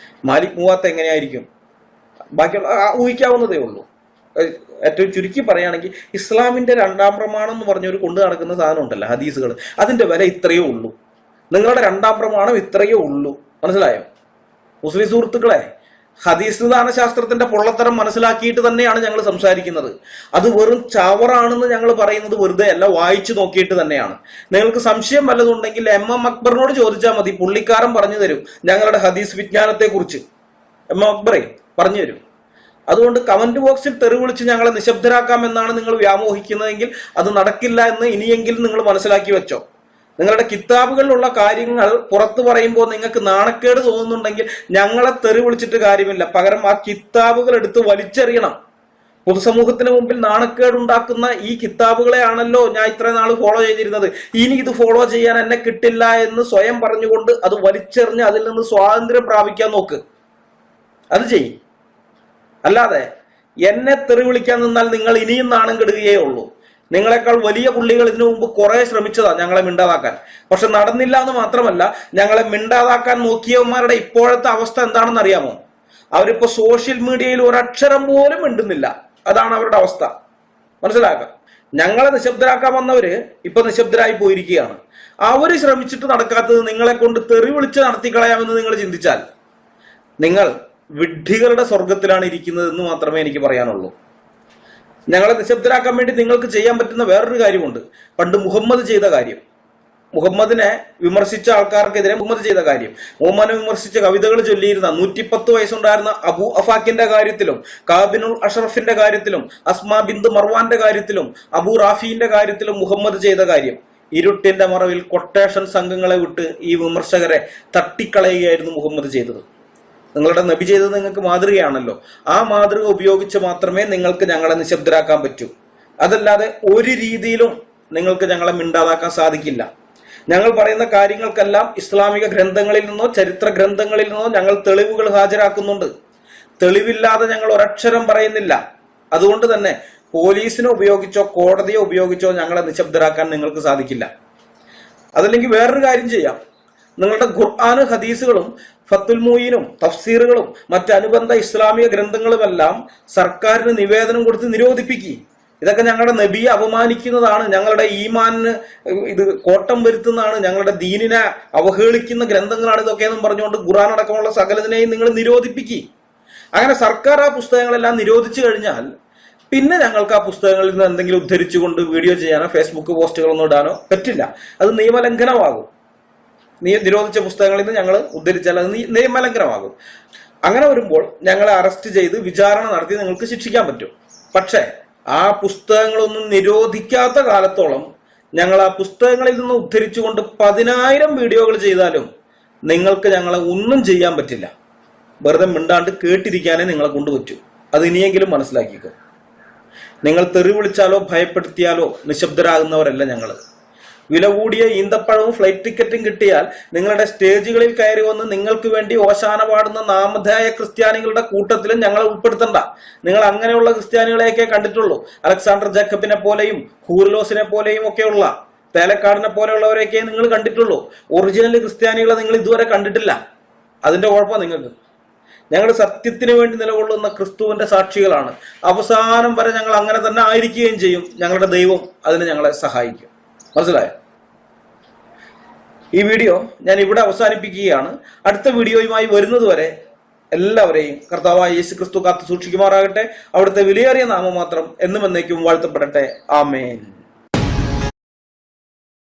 മാലിക് മുവാത്ത എങ്ങനെയായിരിക്കും? ബാക്കിയുള്ള ഊഹിക്കാവുന്നതേ ഉള്ളൂ. ഏറ്റവും ചുരുക്കി പറയുകയാണെങ്കിൽ ഇസ്ലാമിന്റെ 2ാം പ്രമാണം എന്ന് പറഞ്ഞവർ കൊണ്ടു നടക്കുന്ന സാധനം ഉണ്ടല്ലോ, ഹദീസുകൾ, അതിന്റെ വില ഇത്രയേ ഉള്ളൂ. നിങ്ങളുടെ 2ാം പ്രമാണം ഇത്രയേ ഉള്ളൂ. മനസ്സിലായോ മുസ്ലിം സുഹൃത്തുക്കളെ? ഹദീസ് ദാനശാസ്ത്രത്തിന്റെ പൊള്ളത്തരം മനസ്സിലാക്കിയിട്ട് തന്നെയാണ് ഞങ്ങൾ സംസാരിക്കുന്നത്. അത് വെറും ചവറാണെന്ന് ഞങ്ങൾ പറയുന്നത് വെറുതെ അല്ല, വായിച്ചു നോക്കിയിട്ട് തന്നെയാണ്. നിങ്ങൾക്ക് സംശയം വല്ലതുണ്ടെങ്കിൽ MM അക്ബറിനോട് ചോദിച്ചാൽ മതി, പുള്ളിക്കാരൻ പറഞ്ഞു തരും ഞങ്ങളുടെ ഹദീസ് വിജ്ഞാനത്തെ കുറിച്ച്. MM അക്ബറെ പറഞ്ഞു തരും. അതുകൊണ്ട് കമന്റ് ബോക്സിൽ തെറി വിളിച്ച് ഞങ്ങളെ നിശബ്ദരാക്കാമെന്നാണ് നിങ്ങൾ വ്യാമോഹിക്കുന്നതെങ്കിൽ അത് നടക്കില്ല എന്ന് ഇനിയെങ്കിലും നിങ്ങൾ മനസ്സിലാക്കി വെച്ചോ. നിങ്ങളുടെ കിതാബുകളിലുള്ള കാര്യങ്ങൾ പുറത്തു പറയുമ്പോൾ നിങ്ങൾക്ക് നാണക്കേട് തോന്നുന്നുണ്ടെങ്കിൽ ഞങ്ങളെ തെറി വിളിച്ചിട്ട് കാര്യമില്ല. പകരം ആ കിതാബുകൾ എടുത്ത് വലിച്ചെറിയണം. പൊതുസമൂഹത്തിന് മുമ്പിൽ നാണക്കേടുണ്ടാക്കുന്ന ഈ കിതാബുകളെയാണല്ലോ ഞാൻ ഇത്ര നാൾ ഫോളോ ചെയ്തിരുന്നത്, ഇനി ഇത് ഫോളോ ചെയ്യാൻ എന്നെ കിട്ടില്ല എന്ന് സ്വയം പറഞ്ഞുകൊണ്ട് അത് വലിച്ചെറിഞ്ഞ് അതിൽ നിന്ന് സ്വാതന്ത്ര്യം പ്രാപിക്കാൻ നോക്ക്. അത് ചെയ്യും. അല്ലാതെ എന്നെ തെറി വിളിക്കാൻ നിന്നാൽ നിങ്ങൾ ഇനിയും നാണം കെടുകയേ ഉള്ളൂ. നിങ്ങളെക്കാൾ വലിയ പുള്ളികൾ ഇതിനു മുമ്പ് കുറെ ശ്രമിച്ചതാ ഞങ്ങളെ മിണ്ടാതാക്കാൻ. പക്ഷെ നടന്നില്ല എന്ന് മാത്രമല്ല, ഞങ്ങളെ മിണ്ടാതാക്കാൻ നോക്കിയവന്മാരുടെ ഇപ്പോഴത്തെ അവസ്ഥ എന്താണെന്ന് അറിയാമോ? അവരിപ്പോ സോഷ്യൽ മീഡിയയിൽ ഒരക്ഷരം പോലും മിണ്ടുന്നില്ല. അതാണ് അവരുടെ അവസ്ഥ. മനസ്സിലാക്കാം. ഞങ്ങളെ നിശബ്ദരാക്കാൻ വന്നവര് ഇപ്പൊ നിശബ്ദരായി പോയിരിക്കുകയാണ്. അവര് ശ്രമിച്ചിട്ട് നടക്കാത്തത് നിങ്ങളെ കൊണ്ട് തെറി വിളിച്ച് നടത്തിക്കളയാമെന്ന് നിങ്ങൾ ചിന്തിച്ചാൽ നിങ്ങൾ വിഡ്ഢികളുടെ സ്വർഗത്തിലാണ് ഇരിക്കുന്നത് എന്ന് മാത്രമേ എനിക്ക് പറയാനുള്ളൂ. ഞങ്ങളെ നിശബ്ദരാക്കാൻ വേണ്ടി നിങ്ങൾക്ക് ചെയ്യാൻ പറ്റുന്ന വേറൊരു കാര്യമുണ്ട്. പണ്ട് മുഹമ്മദ് ചെയ്ത കാര്യം, മുഹമ്മദിനെ വിമർശിച്ച ആൾക്കാർക്കെതിരെ മുഹമ്മദ് ചെയ്ത കാര്യം, മുഹമ്മദിനെ വിമർശിച്ച കവിതകൾ ചൊല്ലിയിരുന്ന 110 വയസ്സുണ്ടായിരുന്ന അബു അഫാക്കിന്റെ കാര്യത്തിലും, കാബിനുൽ അഷറഫിന്റെ കാര്യത്തിലും, അസ്മാ ബിന്ദു മർവാന്റെ കാര്യത്തിലും, അബു റാഫിന്റെ കാര്യത്തിലും മുഹമ്മദ് ചെയ്ത കാര്യം, ഇരുട്ടിന്റെ മറവിൽ കൊട്ടേഷൻ സംഘങ്ങളെ വിട്ട് ഈ വിമർശകരെ തട്ടിക്കളയുകയായിരുന്നു മുഹമ്മദ് ചെയ്തത്. നിങ്ങളുടെ നബി ചെയ്തത് നിങ്ങൾക്ക് മാതൃകയാണല്ലോ. ആ മാതൃക ഉപയോഗിച്ച് മാത്രമേ നിങ്ങൾക്ക് ഞങ്ങളെ നിശബ്ദരാക്കാൻ പറ്റൂ. അതല്ലാതെ ഒരു രീതിയിലും നിങ്ങൾക്ക് ഞങ്ങളെ മിണ്ടാതാക്കാൻ സാധിക്കില്ല. ഞങ്ങൾ പറയുന്ന കാര്യങ്ങൾക്കെല്ലാം ഇസ്ലാമിക ഗ്രന്ഥങ്ങളിൽ നിന്നോ ചരിത്ര ഗ്രന്ഥങ്ങളിൽ നിന്നോ ഞങ്ങൾ തെളിവുകൾ ഹാജരാക്കുന്നുണ്ട്. തെളിവില്ലാതെ ഞങ്ങൾ ഒരക്ഷരം പറയുന്നില്ല. അതുകൊണ്ട് തന്നെ പോലീസിനെ ഉപയോഗിച്ചോ കോടതിയെ ഉപയോഗിച്ചോ ഞങ്ങളെ നിശബ്ദരാക്കാൻ നിങ്ങൾക്ക് സാധിക്കില്ല. അതല്ലെങ്കിൽ വേറൊരു കാര്യം ചെയ്യാം. നിങ്ങളുടെ ഖുർആൻ ഹദീസുകളും ഫത്തുൽ മുഈനും തഫ്സീറുകളും മറ്റനുബന്ധ ഇസ്ലാമിക ഗ്രന്ഥങ്ങളുമെല്ലാം സർക്കാരിന് നിവേദനം കൊടുത്ത് നിരോധിപ്പിക്കുക. ഇതൊക്കെ ഞങ്ങളുടെ നബിയെ അപമാനിക്കുന്നതാണ്, ഞങ്ങളുടെ ഈമാനിന് ഇത് കോട്ടം വരുത്തുന്നതാണ്, ഞങ്ങളുടെ ദീനിനെ അവഹേളിക്കുന്ന ഗ്രന്ഥങ്ങളാണ് ഇതൊക്കെയെന്നും പറഞ്ഞുകൊണ്ട് ഖുർആൻ അടക്കമുള്ള സകലതിനെയും നിങ്ങൾ നിരോധിപ്പിക്കുക. അങ്ങനെ സർക്കാർ ആ പുസ്തകങ്ങളെല്ലാം നിരോധിച്ചു കഴിഞ്ഞാൽ പിന്നെ ഞങ്ങൾക്ക് ആ പുസ്തകങ്ങളിൽ നിന്ന് എന്തെങ്കിലും ഉദ്ധരിച്ചുകൊണ്ട് വീഡിയോ ചെയ്യാനോ ഫേസ്ബുക്ക് പോസ്റ്റുകളൊന്നും ഇടാനോ പറ്റില്ല. അത് നിയമലംഘനമാകും. നിരോധിച്ച പുസ്തകങ്ങളിൽ നിന്ന് ഞങ്ങൾ ഉദ്ധരിച്ചാൽ അത് നിയമലംഘനമാകും. അങ്ങനെ വരുമ്പോൾ ഞങ്ങളെ അറസ്റ്റ് ചെയ്ത് വിചാരണ നടത്തി നിങ്ങൾക്ക് ശിക്ഷിക്കാൻ പറ്റും. പക്ഷേ ആ പുസ്തകങ്ങളൊന്നും നിരോധിക്കാത്ത കാലത്തോളം ഞങ്ങൾ ആ പുസ്തകങ്ങളിൽ നിന്ന് ഉദ്ധരിച്ചുകൊണ്ട് 10,000 വീഡിയോകൾ ചെയ്താലും നിങ്ങൾക്ക് ഞങ്ങളെ ഒന്നും ചെയ്യാൻ പറ്റില്ല. വെറുതെ മിണ്ടാണ്ട് കേട്ടിരിക്കാനേ നിങ്ങളെ കൊണ്ട് പറ്റൂ. അത് ഇനിയെങ്കിലും മനസ്സിലാക്കിക്കോ. നിങ്ങൾ തെറി വിളിച്ചാലോ ഭയപ്പെടുത്തിയാലോ നിശബ്ദരാകുന്നവരല്ല ഞങ്ങൾ. വില കൂടിയ ഈന്തപ്പഴവും ഫ്ലൈറ്റ് ടിക്കറ്റും കിട്ടിയാൽ നിങ്ങളുടെ സ്റ്റേജുകളിൽ കയറി വന്ന് നിങ്ങൾക്ക് വേണ്ടി ഓശാന പാടുന്ന നാമധേയ ക്രിസ്ത്യാനികളുടെ കൂട്ടത്തിലും ഞങ്ങളെ ഉൾപ്പെടുത്തണ്ട. നിങ്ങൾ അങ്ങനെയുള്ള ക്രിസ്ത്യാനികളെയൊക്കെ കണ്ടിട്ടുള്ളൂ. അലക്സാണ്ടർ ജേക്കബിനെ പോലെയും ഹൂർലോസിനെ പോലെയും ഒക്കെയുള്ള, തേലക്കാടിനെ പോലെയുള്ളവരെയൊക്കെ നിങ്ങൾ കണ്ടിട്ടുള്ളൂ. ഒറിജിനൽ ക്രിസ്ത്യാനികളെ നിങ്ങൾ ഇതുവരെ കണ്ടിട്ടില്ല. അതിന്റെ കുഴപ്പം നിങ്ങൾക്ക്. ഞങ്ങൾ സത്യത്തിന് വേണ്ടി നിലകൊള്ളുന്ന ക്രിസ്തുവിന്റെ സാക്ഷികളാണ്. അവസാനം വരെ ഞങ്ങൾ അങ്ങനെ തന്നെ ആയിരിക്കുകയും ചെയ്യും. ഞങ്ങളുടെ ദൈവം അതിന് ഞങ്ങളെ സഹായിക്കും. മനസ്സിലായോ? ഈ വീഡിയോ ഞാൻ ഇവിടെ അവസാനിപ്പിക്കുകയാണ്. അടുത്ത വീഡിയോയുമായി വരുന്നതുവരെ എല്ലാവരെയും കർത്താവായ യേശു ക്രിസ്തു കാത്തു സൂക്ഷിക്കുമാറാകട്ടെ. അവിടുത്തെ വിലയേറിയ നാമം മാത്രം എന്നും എന്നേക്കും വാഴ്ത്തപ്പെടട്ടെ. ആമേൻ.